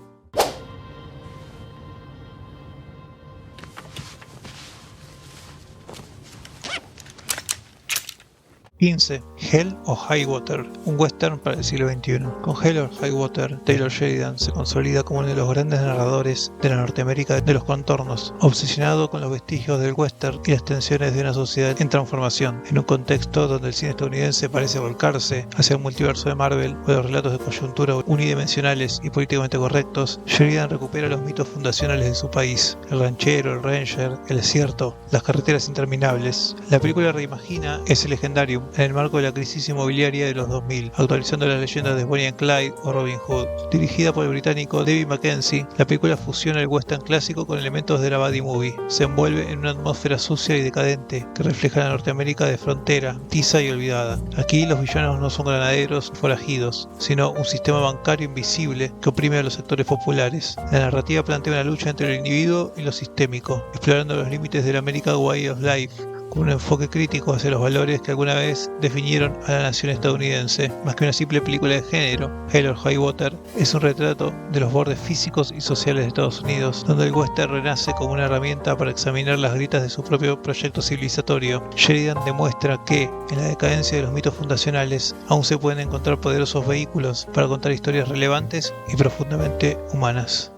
15. Hell o High Water, un western para el siglo XXI. Con Hell or High Water, Taylor Sheridan se consolida como uno de los grandes narradores de la Norteamérica de los contornos, obsesionado con los vestigios del western y las tensiones de una sociedad en transformación, en un contexto donde el cine estadounidense parece volcarse hacia el multiverso de Marvel o los relatos de coyuntura unidimensionales y políticamente correctos. Sheridan recupera los mitos fundacionales de su país: el ranchero, el ranger, el desierto, las carreteras interminables. La película reimagina ese legendarium en el marco de la crisis inmobiliaria de los 2000, actualizando las leyendas de Bonnie and Clyde o Robin Hood. Dirigida por el británico David Mackenzie, la película fusiona el western clásico con elementos de la buddy movie. Se envuelve en una atmósfera sucia y decadente que refleja la Norteamérica de frontera, tiza y olvidada. Aquí los villanos no son granaderos o forajidos, sino un sistema bancario invisible que oprime a los sectores populares. La narrativa plantea una lucha entre el individuo y lo sistémico, explorando los límites del American Way of Life, con un enfoque crítico hacia los valores que alguna vez definieron a la nación estadounidense. Más que una simple película de género, Hell or High Water es un retrato de los bordes físicos y sociales de Estados Unidos, donde el western renace como una herramienta para examinar las grietas de su propio proyecto civilizatorio. Sheridan demuestra que, en la decadencia de los mitos fundacionales, aún se pueden encontrar poderosos vehículos para contar historias relevantes y profundamente humanas.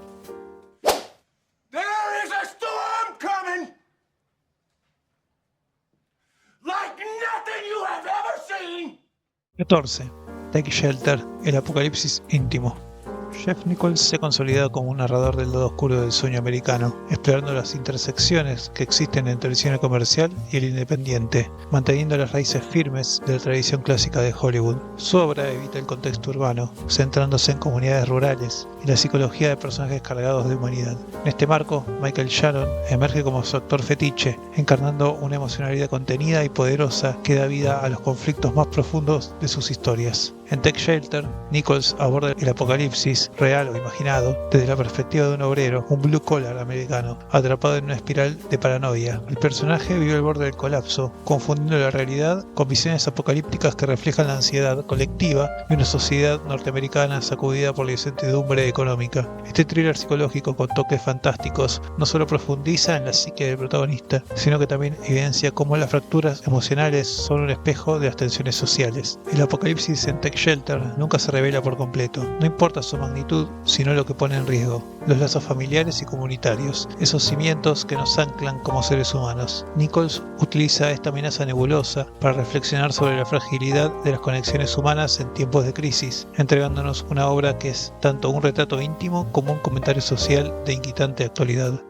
14. Take Shelter, el apocalipsis íntimo. Jeff Nichols se consolida como un narrador del lado oscuro del sueño americano, explorando las intersecciones que existen entre el cine comercial y el independiente, manteniendo las raíces firmes de la tradición clásica de Hollywood. Su obra evita el contexto urbano, centrándose en comunidades rurales y la psicología de personajes cargados de humanidad. En este marco, Michael Shannon emerge como su actor fetiche, encarnando una emocionalidad contenida y poderosa que da vida a los conflictos más profundos de sus historias. En Take Shelter, Nichols aborda el apocalipsis, real o imaginado, desde la perspectiva de un obrero, un blue collar americano, atrapado en una espiral de paranoia. El personaje vive al borde del colapso, confundiendo la realidad con visiones apocalípticas que reflejan la ansiedad colectiva de una sociedad norteamericana sacudida por la incertidumbre económica. Este thriller psicológico con toques fantásticos no solo profundiza en la psique del protagonista, sino que también evidencia cómo las fracturas emocionales son un espejo de las tensiones sociales. El apocalipsis en Take Shelter nunca se revela por completo, no importa su magnitud, sino lo que pone en riesgo: los lazos familiares y comunitarios, esos cimientos que nos anclan como seres humanos. Nichols utiliza esta amenaza nebulosa para reflexionar sobre la fragilidad de las conexiones humanas en tiempos de crisis, entregándonos una obra que es tanto un retrato íntimo como un comentario social de inquietante actualidad.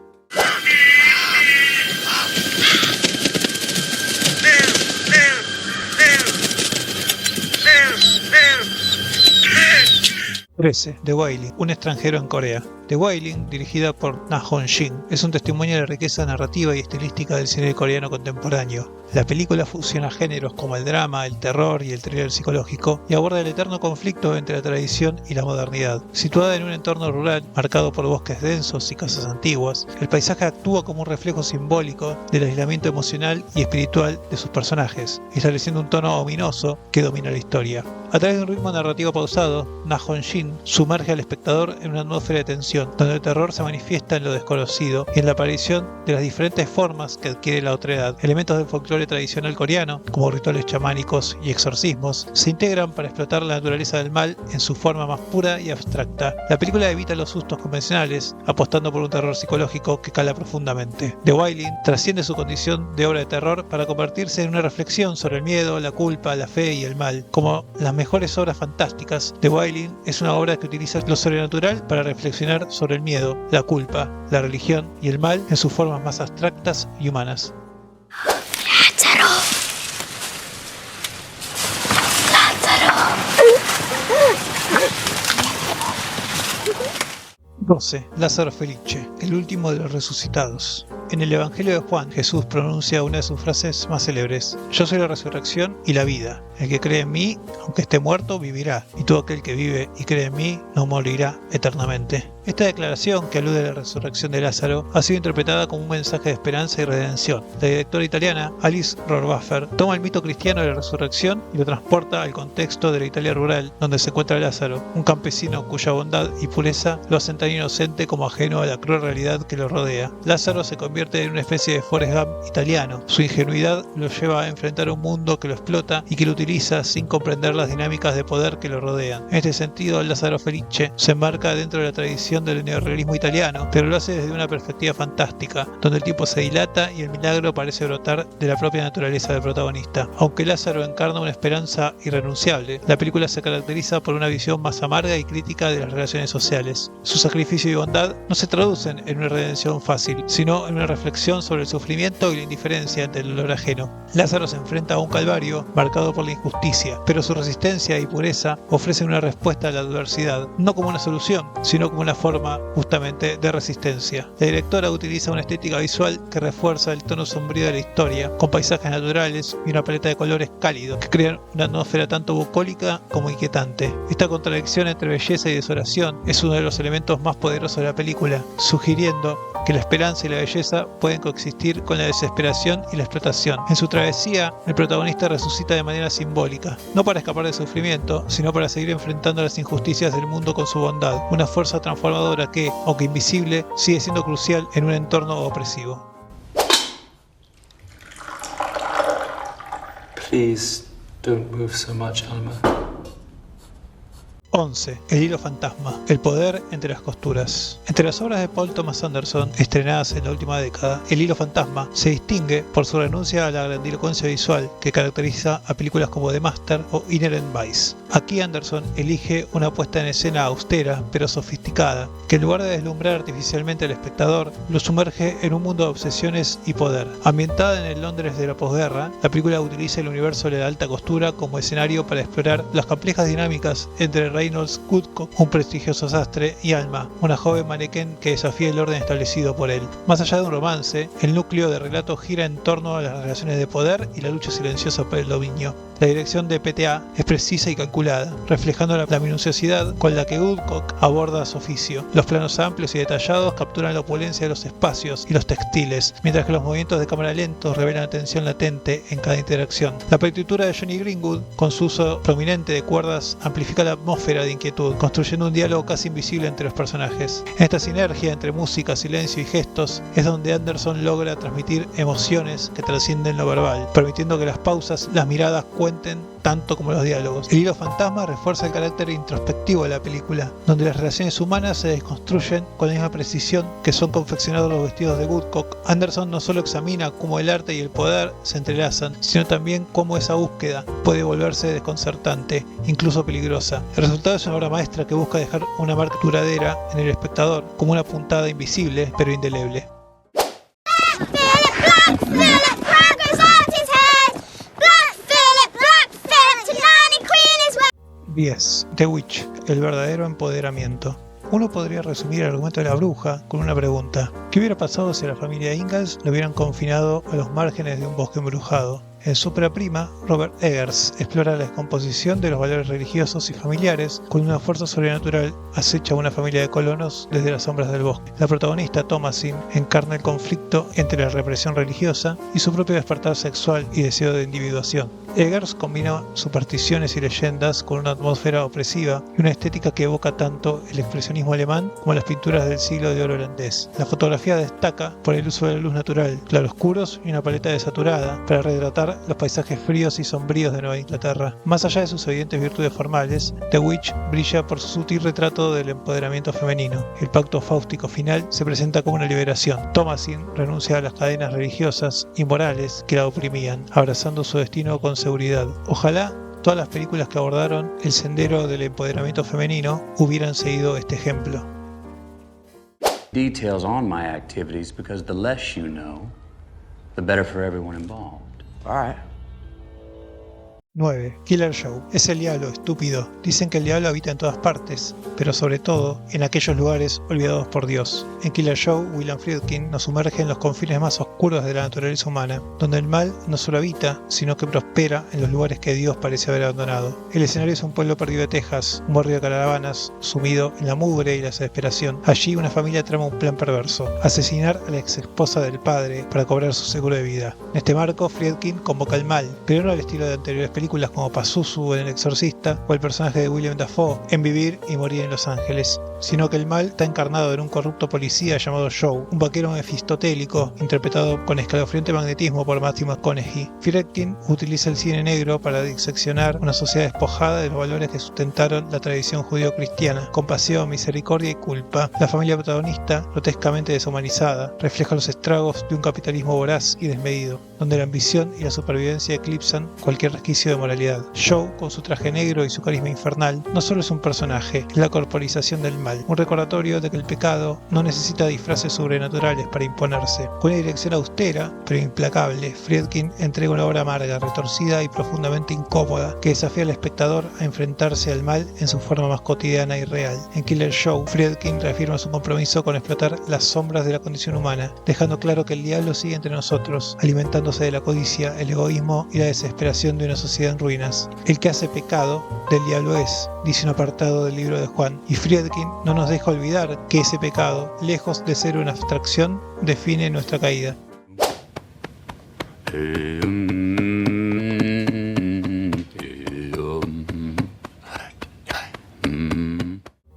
The Wailing, un extranjero en Corea. The Wailing, dirigida por Na Hong-shin, es un testimonio de la riqueza narrativa y estilística del cine coreano contemporáneo. La película fusiona géneros como el drama, el terror y el thriller psicológico y aborda el eterno conflicto entre la tradición y la modernidad. Situada en un entorno rural marcado por bosques densos y casas antiguas, el paisaje actúa como un reflejo simbólico del aislamiento emocional y espiritual de sus personajes, estableciendo un tono ominoso que domina la historia. A través de un ritmo narrativo pausado, Na Hong-shin sumerge al espectador en una atmósfera de tensión, donde el terror se manifiesta en lo desconocido y en la aparición de las diferentes formas que adquiere la otredad. Elementos del folclore tradicional coreano, como rituales chamánicos y exorcismos, se integran para explotar la naturaleza del mal en su forma más pura y abstracta. La película evita los sustos convencionales, apostando por un terror psicológico que cala profundamente. The Wailing trasciende su condición de obra de terror para convertirse en una reflexión sobre el miedo, la culpa, la fe y el mal. Como las mejores obras fantásticas, The Wailing es una obra que utiliza lo sobrenatural para reflexionar sobre el miedo, la culpa, la religión y el mal en sus formas más abstractas y humanas. Lázaro. 12. Lázaro Felice, el último de los resucitados. En el Evangelio de Juan, Jesús pronuncia una de sus frases más célebres: "Yo soy la resurrección y la vida. El que cree en mí, aunque esté muerto, vivirá. Y todo aquel que vive y cree en mí, no morirá eternamente". Esta declaración, que alude a la resurrección de Lázaro, ha sido interpretada como un mensaje de esperanza y redención. La directora italiana Alice Rohrwacher toma el mito cristiano de la resurrección y lo transporta al contexto de la Italia rural, donde se encuentra Lázaro, un campesino cuya bondad y pureza lo hacen tan inocente como ajeno a la cruel realidad que lo rodea. Lázaro se convierte en una especie de Forrest Gump italiano. Su ingenuidad lo lleva a enfrentar un mundo que lo explota y que lo utiliza sin comprender las dinámicas de poder que lo rodean. En este sentido, Lázaro Felice se enmarca dentro de la tradición del neorrealismo italiano, pero lo hace desde una perspectiva fantástica, donde el tiempo se dilata y el milagro parece brotar de la propia naturaleza del protagonista. Aunque Lázaro encarna una esperanza irrenunciable, la película se caracteriza por una visión más amarga y crítica de las relaciones sociales. Su sacrificio y bondad no se traducen en una redención fácil, sino en una reflexión sobre el sufrimiento y la indiferencia ante el dolor ajeno. Lázaro se enfrenta a un calvario marcado por la injusticia, pero su resistencia y pureza ofrecen una respuesta a la adversidad, no como una solución, sino como una forma justamente de resistencia. La directora utiliza una estética visual que refuerza el tono sombrío de la historia, con paisajes naturales y una paleta de colores cálidos que crean una atmósfera tanto bucólica como inquietante. Esta contradicción entre belleza y desolación es uno de los elementos más poderosos de la película, sugiriendo que la esperanza y la belleza pueden coexistir con la desesperación y la explotación. En su travesía, el protagonista resucita de manera simbólica, no para escapar del sufrimiento, sino para seguir enfrentando las injusticias del mundo con su bondad, una fuerza transformadora que, aunque invisible, sigue siendo crucial en un entorno opresivo. Please don't move so much, Alma. 11. El hilo fantasma. El poder entre las costuras. Entre las obras de Paul Thomas Anderson, estrenadas en la última década, El hilo fantasma se distingue por su renuncia a la grandilocuencia visual que caracteriza a películas como The Master o Inherent Vice. Aquí Anderson elige una puesta en escena austera pero sofisticada, que en lugar de deslumbrar artificialmente al espectador, lo sumerge en un mundo de obsesiones y poder. Ambientada en el Londres de la posguerra, la película utiliza el universo de la alta costura como escenario para explorar las complejas dinámicas entre Reynolds Woodcock, un prestigioso sastre, y Alma, una joven manequén que desafía el orden establecido por él. Más allá de un romance, el núcleo de relato gira en torno a las relaciones de poder y la lucha silenciosa por el dominio. La dirección de PTA es precisa y calculada, reflejando la minuciosidad con la que Woodcock aborda su oficio. Los planos amplios y detallados capturan la opulencia de los espacios y los textiles, mientras que los movimientos de cámara lentos revelan la tensión latente en cada interacción. La partitura de Johnny Greenwood, con su uso prominente de cuerdas, amplifica la atmósfera de inquietud, construyendo un diálogo casi invisible entre los personajes. En esta sinergia entre música, silencio y gestos es donde Anderson logra transmitir emociones que trascienden lo verbal, permitiendo que las pausas, las miradas cuenten tanto como los diálogos. El hilo fantasma refuerza el carácter introspectivo de la película, donde las relaciones humanas se desconstruyen con la misma precisión que son confeccionados los vestidos de Woodcock. Anderson no solo examina cómo el arte y el poder se entrelazan, sino también cómo esa búsqueda puede volverse desconcertante, incluso peligrosa. El resultado es una obra maestra que busca dejar una marca duradera en el espectador, como una puntada invisible pero indeleble. 10. The Witch, el verdadero empoderamiento. Uno podría resumir el argumento de la bruja con una pregunta. ¿Qué hubiera pasado si a la familia Ingalls lo hubieran confinado a los márgenes de un bosque embrujado? En su ópera prima, Robert Eggers explora la descomposición de los valores religiosos y familiares con una fuerza sobrenatural acecha a una familia de colonos desde las sombras del bosque. La protagonista, Thomasin, encarna el conflicto entre la represión religiosa y su propio despertar sexual y deseo de individuación. Eggers combina supersticiones y leyendas con una atmósfera opresiva y una estética que evoca tanto el expresionismo alemán como las pinturas del siglo de oro holandés. La fotografía destaca por el uso de la luz natural, claroscuros y una paleta desaturada para retratar los paisajes fríos y sombríos de Nueva Inglaterra. Más allá de sus evidentes virtudes formales, The Witch brilla por su sutil retrato del empoderamiento femenino. El pacto fáustico final se presenta como una liberación. Thomasin renuncia a las cadenas religiosas y morales que la oprimían, abrazando su destino con seguridad. Ojalá todas las películas que abordaron el sendero del empoderamiento femenino hubieran seguido este ejemplo. Details on my activities because the less you know, the better for everyone involved. All right. 9. Killer Joe. Es el diablo, estúpido. Dicen que el diablo habita en todas partes, pero sobre todo en aquellos lugares olvidados por Dios. En Killer Joe, William Friedkin nos sumerge en los confines más oscuros de la naturaleza humana, donde el mal no solo habita, sino que prospera en los lugares que Dios parece haber abandonado. El escenario es un pueblo perdido de Texas, un barrio de caravanas, sumido en la mugre y la desesperación. Allí una familia trama un plan perverso: asesinar a la ex esposa del padre para cobrar su seguro de vida. En este marco, Friedkin convoca al mal, pero no al estilo de anteriores películas como Pazuzu en El Exorcista o el personaje de William Dafoe en Vivir y Morir en Los Ángeles, sino que el mal está encarnado en un corrupto policía llamado Joe, un vaquero mefistotélico interpretado con escalofriante magnetismo por Matthew McConaughey. Friedkin utiliza el cine negro para diseccionar una sociedad despojada de los valores que sustentaron la tradición judío-cristiana: compasión, misericordia y culpa. La familia protagonista, grotescamente deshumanizada, refleja los estragos de un capitalismo voraz y desmedido, donde la ambición y la supervivencia eclipsan cualquier resquicio de moralidad. Joe, con su traje negro y su carisma infernal, no solo es un personaje, es la corporización del mal, un recordatorio de que el pecado no necesita disfraces sobrenaturales para imponerse. Con una dirección austera, pero implacable, Friedkin entrega una obra amarga, retorcida y profundamente incómoda, que desafía al espectador a enfrentarse al mal en su forma más cotidiana y real. En Killer Joe, Friedkin reafirma su compromiso con explotar las sombras de la condición humana, dejando claro que el diablo sigue entre nosotros, alimentándose de la codicia, el egoísmo y la desesperación de una sociedad en ruinas. El que hace pecado, del diablo es, dice un apartado del libro de Juan, y Friedkin no nos deja olvidar que ese pecado, lejos de ser una abstracción, define nuestra caída.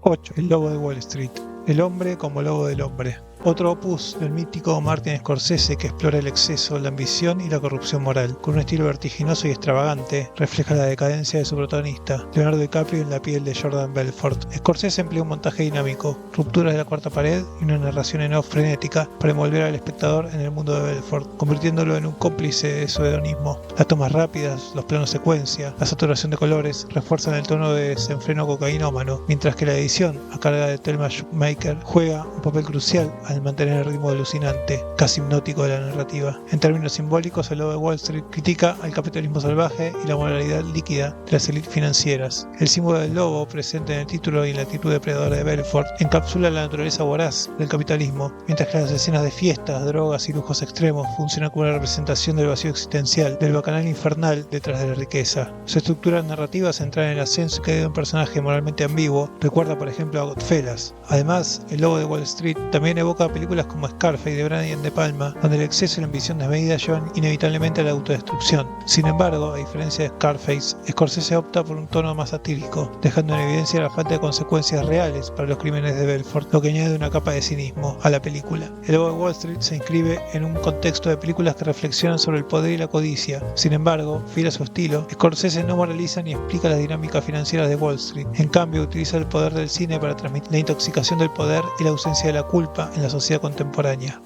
8. El lobo de Wall Street. El hombre como lobo del hombre. Otro opus del mítico Martin Scorsese que explora el exceso, la ambición y la corrupción moral. Con un estilo vertiginoso y extravagante, refleja la decadencia de su protagonista, Leonardo DiCaprio, en la piel de Jordan Belfort. Scorsese emplea un montaje dinámico, rupturas de la cuarta pared y una narración en off frenética para envolver al espectador en el mundo de Belfort, convirtiéndolo en un cómplice de su hedonismo. Las tomas rápidas, los planos secuencia, la saturación de colores refuerzan el tono de desenfreno cocainómano, mientras que la edición, a cargo de Thelma Schumacher, juega un papel crucial al mantener el ritmo alucinante, casi hipnótico de la narrativa. En términos simbólicos, el lobo de Wall Street critica al capitalismo salvaje y la moralidad líquida de las élites financieras. El símbolo del lobo, presente en el título y en la actitud depredadora de Belfort, encapsula la naturaleza voraz del capitalismo, mientras que las escenas de fiestas, drogas y lujos extremos funcionan como una representación del vacío existencial, del bacanal infernal detrás de la riqueza. Su estructura narrativa, centrada en el ascenso y caída de un personaje moralmente ambiguo, recuerda por ejemplo a Goodfellas. Además, el lobo de Wall Street también evoca películas como Scarface de Brian De Palma, donde el exceso y la ambición desmedida llevan inevitablemente a la autodestrucción. Sin embargo, a diferencia de Scarface, Scorsese opta por un tono más satírico, dejando en evidencia la falta de consecuencias reales para los crímenes de Belfort, lo que añade una capa de cinismo a la película. El lobo de Wall Street se inscribe en un contexto de películas que reflexionan sobre el poder y la codicia. Sin embargo, fiel a su estilo, Scorsese no moraliza ni explica las dinámicas financieras de Wall Street. En cambio, utiliza el poder del cine para transmitir la intoxicación del poder y la ausencia de la culpa en la sociedad contemporánea.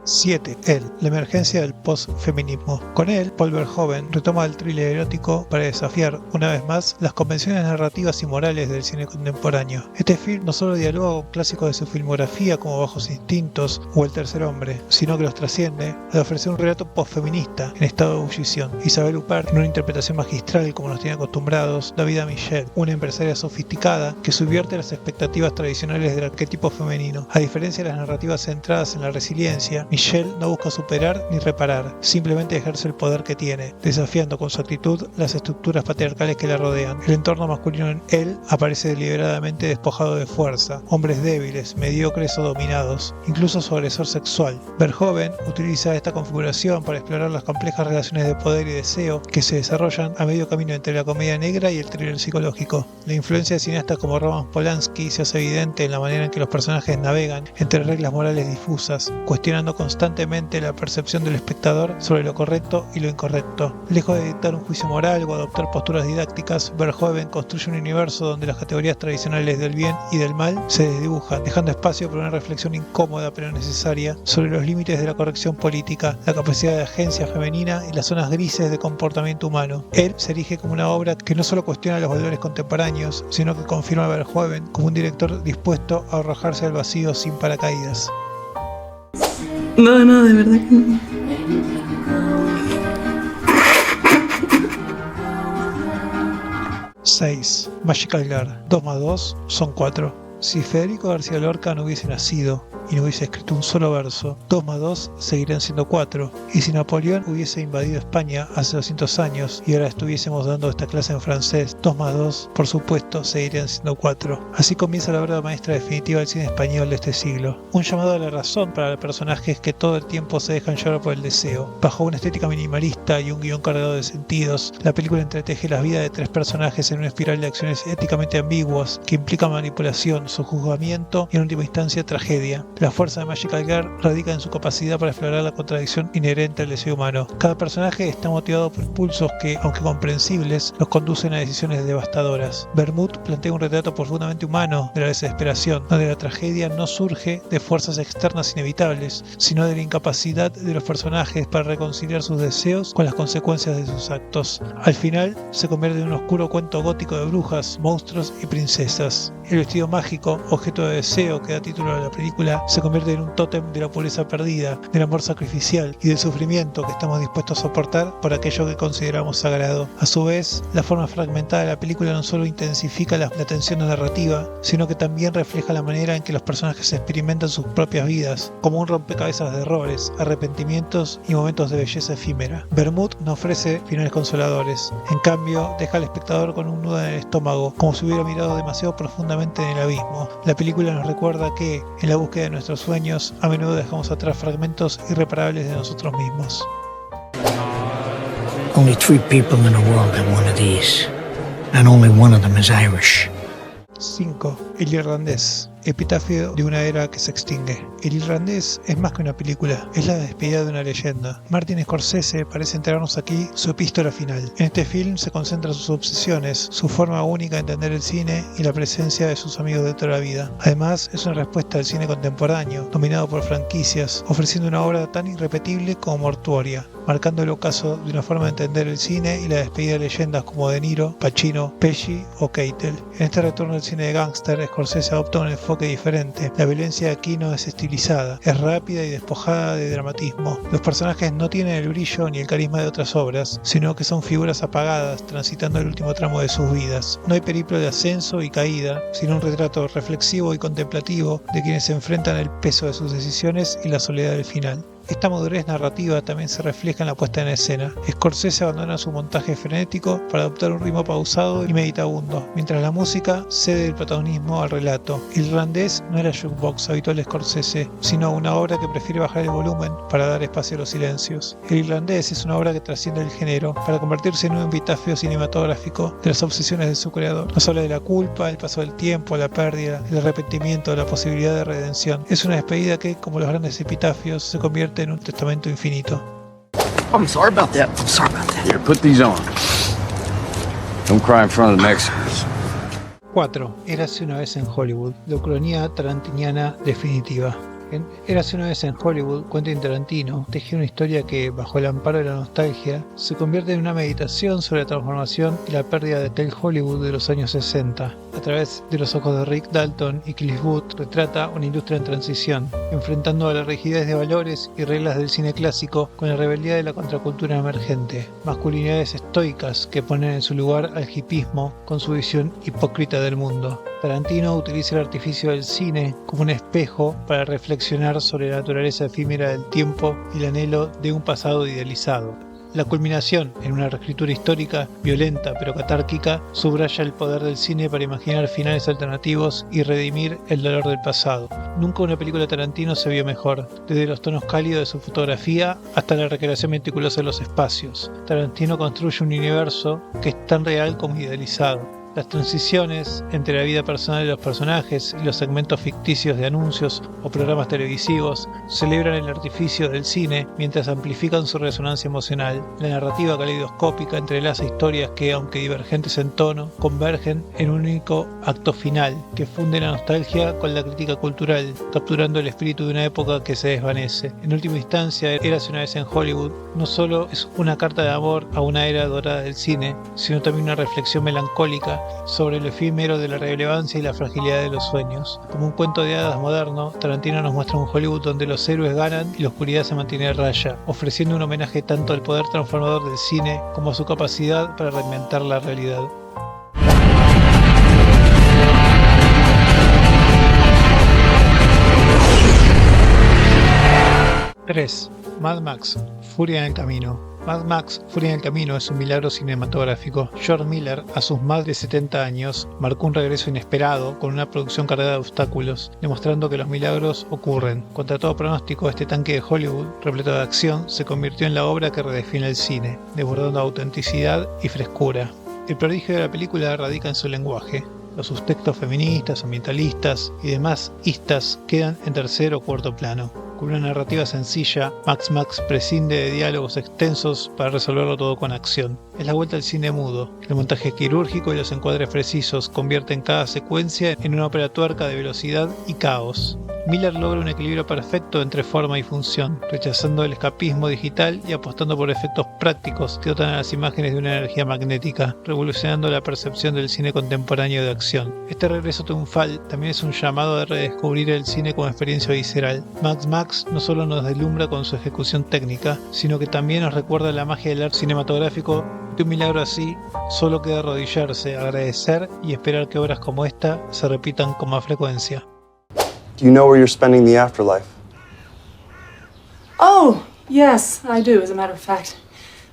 7. Él, la emergencia del post-feminismo. Con él, Paul Verhoeven retoma el thriller erótico para desafiar, una vez más, las convenciones narrativas y morales del cine contemporáneo. Este film no solo dialoga con clásicos de su filmografía como Bajos Instintos o El Tercer Hombre, sino que los trasciende al ofrecer un relato post-feminista en estado de ebullición. Isabelle Huppert, en una interpretación magistral como nos tiene acostumbrados Davida Michel, una empresaria sofisticada que subvierte las expectativas tradicionales del arquetipo femenino. A diferencia de las narrativas centradas en la resiliencia, Michelle no busca superar ni reparar, simplemente ejerce el poder que tiene, desafiando con su actitud las estructuras patriarcales que la rodean. El entorno masculino en él aparece deliberadamente despojado de fuerza, hombres débiles, mediocres o dominados, incluso su agresor sexual. Verhoeven utiliza esta configuración para explorar las complejas relaciones de poder y deseo que se desarrollan a medio camino entre la comedia negra y el thriller psicológico. La influencia de cineastas como Roman Polanski se hace evidente en la manera en que los personajes navegan entre reglas morales difusas, cuestionando constantemente constantemente la percepción del espectador sobre lo correcto y lo incorrecto. Lejos de dictar un juicio moral o adoptar posturas didácticas, Verhoeven construye un universo donde las categorías tradicionales del bien y del mal se desdibujan, dejando espacio para una reflexión incómoda pero necesaria sobre los límites de la corrección política, la capacidad de agencia femenina y las zonas grises de comportamiento humano. Él se erige como una obra que no solo cuestiona los valores contemporáneos, sino que confirma a Verhoeven como un director dispuesto a arrojarse al vacío sin paracaídas. No, de verdad que no. 6. Magical Girl. 2 más 2 son 4. Si Federico García Lorca no hubiese nacido y no hubiese escrito un solo verso, 2 más 2 seguirían siendo 4. Y si Napoleón hubiese invadido España hace 200 años y ahora estuviésemos dando esta clase en francés, 2 más 2, por supuesto, seguirían siendo 4. Así comienza la obra maestra definitiva del cine español de este siglo. Un llamado a la razón para personajes que todo el tiempo se dejan llevar por el deseo. Bajo una estética minimalista y un guión cargado de sentidos, la película entreteje las vidas de 3 personajes en una espiral de acciones éticamente ambiguas que implican manipulación, sojuzgamiento y en última instancia tragedia. La fuerza de Magical Girl radica en su capacidad para explorar la contradicción inherente al deseo humano. Cada personaje está motivado por impulsos que, aunque comprensibles, los conducen a decisiones devastadoras. Vermouth plantea un retrato profundamente humano de la desesperación, donde la tragedia no surge de fuerzas externas inevitables, sino de la incapacidad de los personajes para reconciliar sus deseos con las consecuencias de sus actos. Al final, se convierte en un oscuro cuento gótico de brujas, monstruos y princesas. El vestido mágico, objeto de deseo que da título a la película, se convierte en un tótem de la pureza perdida, del amor sacrificial y del sufrimiento que estamos dispuestos a soportar por aquello que consideramos sagrado. A su vez, la forma fragmentada de la película no solo intensifica la tensión narrativa, sino que también refleja la manera en que los personajes experimentan sus propias vidas, como un rompecabezas de errores, arrepentimientos y momentos de belleza efímera. Vermouth no ofrece finales consoladores, en cambio deja al espectador con un nudo en el estómago, como si hubiera mirado demasiado profundamente en el abismo. La película nos recuerda que, en la búsqueda de nuestros sueños, a menudo dejamos atrás fragmentos irreparables de nosotros mismos. Only 3 people in the world have one of these, and only one of them is Irish. 5. El irlandés. Epitafio de una era que se extingue. El irlandés es más que una película, es la despedida de una leyenda. Martin Scorsese parece entregarnos aquí su epístola final. En este film se concentran sus obsesiones, su forma única de entender el cine y la presencia de sus amigos de toda la vida. Además, es una respuesta al cine contemporáneo, dominado por franquicias, ofreciendo una obra tan irrepetible como mortuoria, marcando el ocaso de una forma de entender el cine y la despedida de leyendas como De Niro, Pacino, Pesci o Keitel. En este retorno al cine de gángster, Scorsese adopta un enfoque diferente. La violencia aquí no es estilizada, es rápida y despojada de dramatismo. Los personajes no tienen el brillo ni el carisma de otras obras, sino que son figuras apagadas transitando el último tramo de sus vidas. No hay periplo de ascenso y caída, sino un retrato reflexivo y contemplativo de quienes se enfrentan al peso de sus decisiones y la soledad del final. Esta madurez narrativa también se refleja en la puesta en escena. Scorsese abandona su montaje frenético para adoptar un ritmo pausado y meditabundo, mientras la música cede el protagonismo al relato. El irlandés no era jukebox habitual de Scorsese, sino una obra que prefiere bajar el volumen para dar espacio a los silencios. El irlandés es una obra que trasciende el género, para convertirse en un epitafio cinematográfico de las obsesiones de su creador. Nos habla de la culpa, el paso del tiempo, la pérdida, el arrepentimiento, la posibilidad de redención. Es una despedida que, como los grandes epitafios, se convierte en un testamento infinito. I'm sorry about that. I'm sorry about that. Here, put these on. Don't cry in front of the Mexicans. 4. Érase una vez en Hollywood. La ucronía tarantiniana definitiva. En Érase una vez en Hollywood, Quentin Tarantino teje una historia que, bajo el amparo de la nostalgia, se convierte en una meditación sobre la transformación y la pérdida de aquel Hollywood de los años 60. A través de los ojos de Rick Dalton y Cliff Booth, retrata una industria en transición, enfrentando a la rigidez de valores y reglas del cine clásico con la rebeldía de la contracultura emergente, masculinidades estoicas que ponen en su lugar al hipismo con su visión hipócrita del mundo. Tarantino utiliza el artificio del cine como un espejo para reflexionar sobre la naturaleza efímera del tiempo y el anhelo de un pasado idealizado. La culminación, en una reescritura histórica, violenta pero catárquica, subraya el poder del cine para imaginar finales alternativos y redimir el dolor del pasado. Nunca una película de Tarantino se vio mejor, desde los tonos cálidos de su fotografía hasta la recreación meticulosa de los espacios. Tarantino construye un universo que es tan real como idealizado. Las transiciones entre la vida personal de los personajes y los segmentos ficticios de anuncios o programas televisivos celebran el artificio del cine mientras amplifican su resonancia emocional. La narrativa caleidoscópica entrelaza historias que, aunque divergentes en tono, convergen en un único acto final que funde la nostalgia con la crítica cultural, capturando el espíritu de una época que se desvanece. En última instancia, Érase una vez en Hollywood no solo es una carta de amor a una era dorada del cine, sino también una reflexión melancólica sobre lo efímero de la relevancia y la fragilidad de los sueños. Como un cuento de hadas moderno, Tarantino nos muestra un Hollywood donde los héroes ganan y la oscuridad se mantiene a raya, ofreciendo un homenaje tanto al poder transformador del cine como a su capacidad para reinventar la realidad. (3) Mad Max, Furia en el Camino. Mad Max, Furia en el Camino es un milagro cinematográfico. George Miller, a sus más de 70 años, marcó un regreso inesperado con una producción cargada de obstáculos, demostrando que los milagros ocurren. Contra todo pronóstico, este tanque de Hollywood, repleto de acción, se convirtió en la obra que redefine el cine, desbordando autenticidad y frescura. El prodigio de la película radica en su lenguaje. Los subtextos feministas, ambientalistas y demás istas quedan en tercer o cuarto plano. Con una narrativa sencilla, Max prescinde de diálogos extensos para resolverlo todo con acción. Es la vuelta al cine mudo. El montaje quirúrgico y los encuadres precisos convierten cada secuencia en una ópera tuerca de velocidad y caos. Miller logra un equilibrio perfecto entre forma y función, rechazando el escapismo digital y apostando por efectos prácticos que dotan a las imágenes de una energía magnética, revolucionando la percepción del cine contemporáneo de acción. Este regreso triunfal también es un llamado a redescubrir el cine como experiencia visceral. Max no solo nos deslumbra con su ejecución técnica, sino que también nos recuerda la magia del arte cinematográfico. De un milagro así, solo queda arrodillarse, agradecer y esperar que obras como esta se repitan con más frecuencia. Do you know where you're spending the afterlife? Oh, yes, I do, as a matter of fact.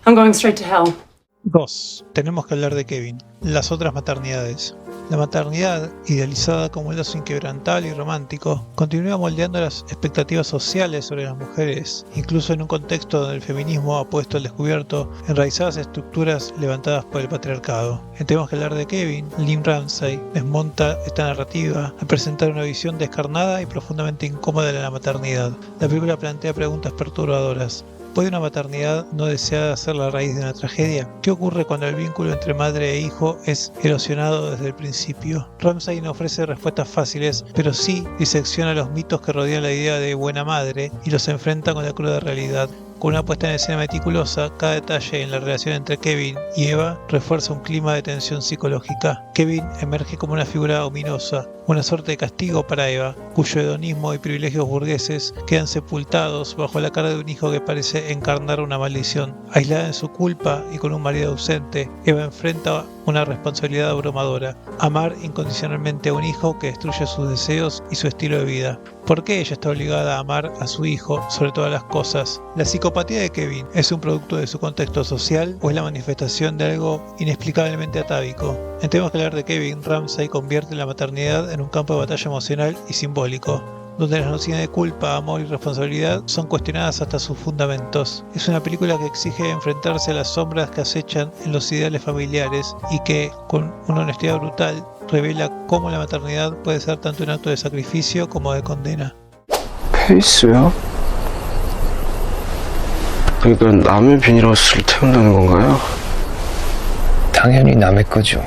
I'm going straight to hell. 2. Tenemos que hablar de Kevin. Las otras maternidades. La maternidad, idealizada como un lazo inquebrantable y romántico, continúa moldeando las expectativas sociales sobre las mujeres, incluso en un contexto donde el feminismo ha puesto al descubierto enraizadas estructuras levantadas por el patriarcado. En Tenemos que hablar de Kevin, Lynne Ramsay desmonta esta narrativa al presentar una visión descarnada y profundamente incómoda de la maternidad. La película plantea preguntas perturbadoras. ¿Puede una maternidad no deseada ser la raíz de una tragedia? ¿Qué ocurre cuando el vínculo entre madre e hijo es erosionado desde el principio? Ramsay no ofrece respuestas fáciles, pero sí disecciona los mitos que rodean la idea de buena madre y los enfrenta con la cruda realidad. Con una puesta en escena meticulosa, cada detalle en la relación entre Kevin y Eva refuerza un clima de tensión psicológica. Kevin emerge como una figura ominosa, una suerte de castigo para Eva, cuyo hedonismo y privilegios burgueses quedan sepultados bajo la cara de un hijo que parece encarnar una maldición. Aislada en su culpa y con un marido ausente, Eva enfrenta una responsabilidad abrumadora: amar incondicionalmente a un hijo que destruye sus deseos y su estilo de vida. ¿Por qué ella está obligada a amar a su hijo sobre todas las cosas? ¿La psicopatía de Kevin es un producto de su contexto social o es la manifestación de algo inexplicablemente atávico? En Tenemos que hablar de Kevin, Ramsay convierte la maternidad en un campo de batalla emocional y simbólico, donde las nociones de culpa, amor y responsabilidad son cuestionadas hasta sus fundamentos. Es una película que exige enfrentarse a las sombras que acechan en los ideales familiares y que, con una honestidad brutal, revela cómo la maternidad puede ser tanto un acto de sacrificio como de condena. 페이스요? 그러니까 남의 비닐하우스를 태운다는 건가요? 당연히 남의 거죠.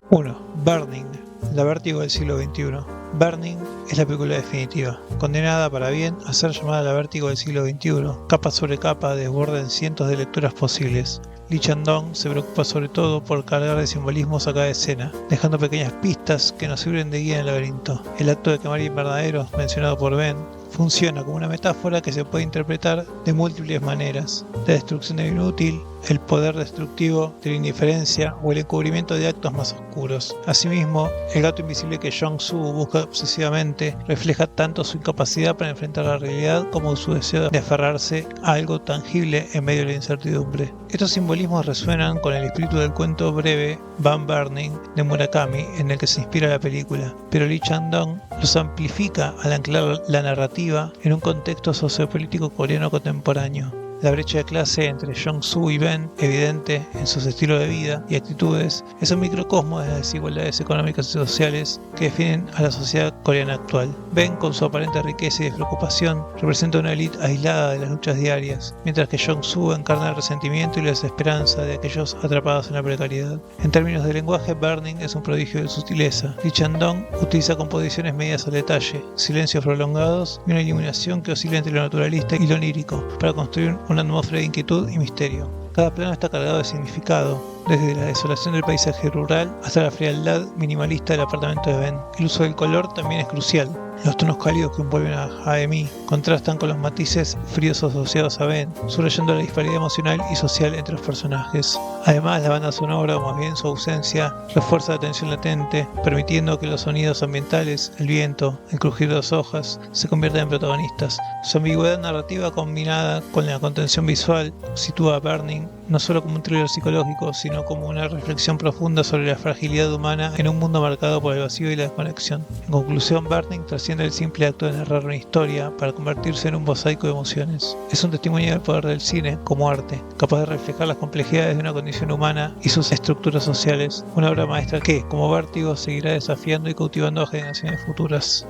1. Burning, la vértigo del siglo XXI. Burning es la película definitiva, condenada para bien a ser llamada la vértigo del siglo XXI. Capa sobre capa desbordan cientos de lecturas posibles. Lee Chang-dong se preocupa sobre todo por cargar de simbolismos a cada escena, dejando pequeñas pistas que nos sirven de guía en el laberinto. El acto de quemar invernaderos, mencionado por Ben, funciona como una metáfora que se puede interpretar de múltiples maneras: la destrucción de lo inútil, el poder destructivo de la indiferencia o el encubrimiento de actos más oscuros. Asimismo, el gato invisible que Jong-soo busca obsesivamente refleja tanto su incapacidad para enfrentar la realidad como su deseo de aferrarse a algo tangible en medio de la incertidumbre. Estos simbolismos resuenan con el espíritu del cuento breve Van Burning de Murakami, en el que se inspira la película, pero Lee Chang-dong los amplifica al anclar la narrativa en un contexto sociopolítico coreano contemporáneo. La brecha de clase entre Jong-soo y Ben, evidente en sus estilos de vida y actitudes, es un microcosmo de las desigualdades económicas y sociales que definen a la sociedad coreana actual. Ben, con su aparente riqueza y despreocupación, representa una élite aislada de las luchas diarias, mientras que Jong-soo encarna el resentimiento y la desesperanza de aquellos atrapados en la precariedad. En términos de lenguaje, Burning es un prodigio de sutileza. Lee Chan-dong utiliza composiciones medias al detalle, silencios prolongados y una iluminación que oscila entre lo naturalista y lo lírico, para construir una atmósfera de inquietud y misterio. Cada plano está cargado de significado, desde la desolación del paisaje rural hasta la frialdad minimalista del apartamento de Ben. El uso del color también es crucial. Los tonos cálidos que envuelven a Jae-mi contrastan con los matices fríos asociados a Ben, subrayando la disparidad emocional y social entre los personajes. Además, la banda sonora, o más bien su ausencia, refuerza la tensión latente, permitiendo que los sonidos ambientales, el viento, el crujir de las hojas, se conviertan en protagonistas. Su ambigüedad narrativa combinada con la contención visual sitúa a Burning no solo como un thriller psicológico, sino como una reflexión profunda sobre la fragilidad humana en un mundo marcado por el vacío y la desconexión. En conclusión, Burning trasciende el simple acto de narrar una historia para convertirse en un mosaico de emociones. Es un testimonio del poder del cine como arte, capaz de reflejar las complejidades de una condición humana y sus estructuras sociales. Una obra maestra que, como Vértigo, seguirá desafiando y cautivando a generaciones futuras.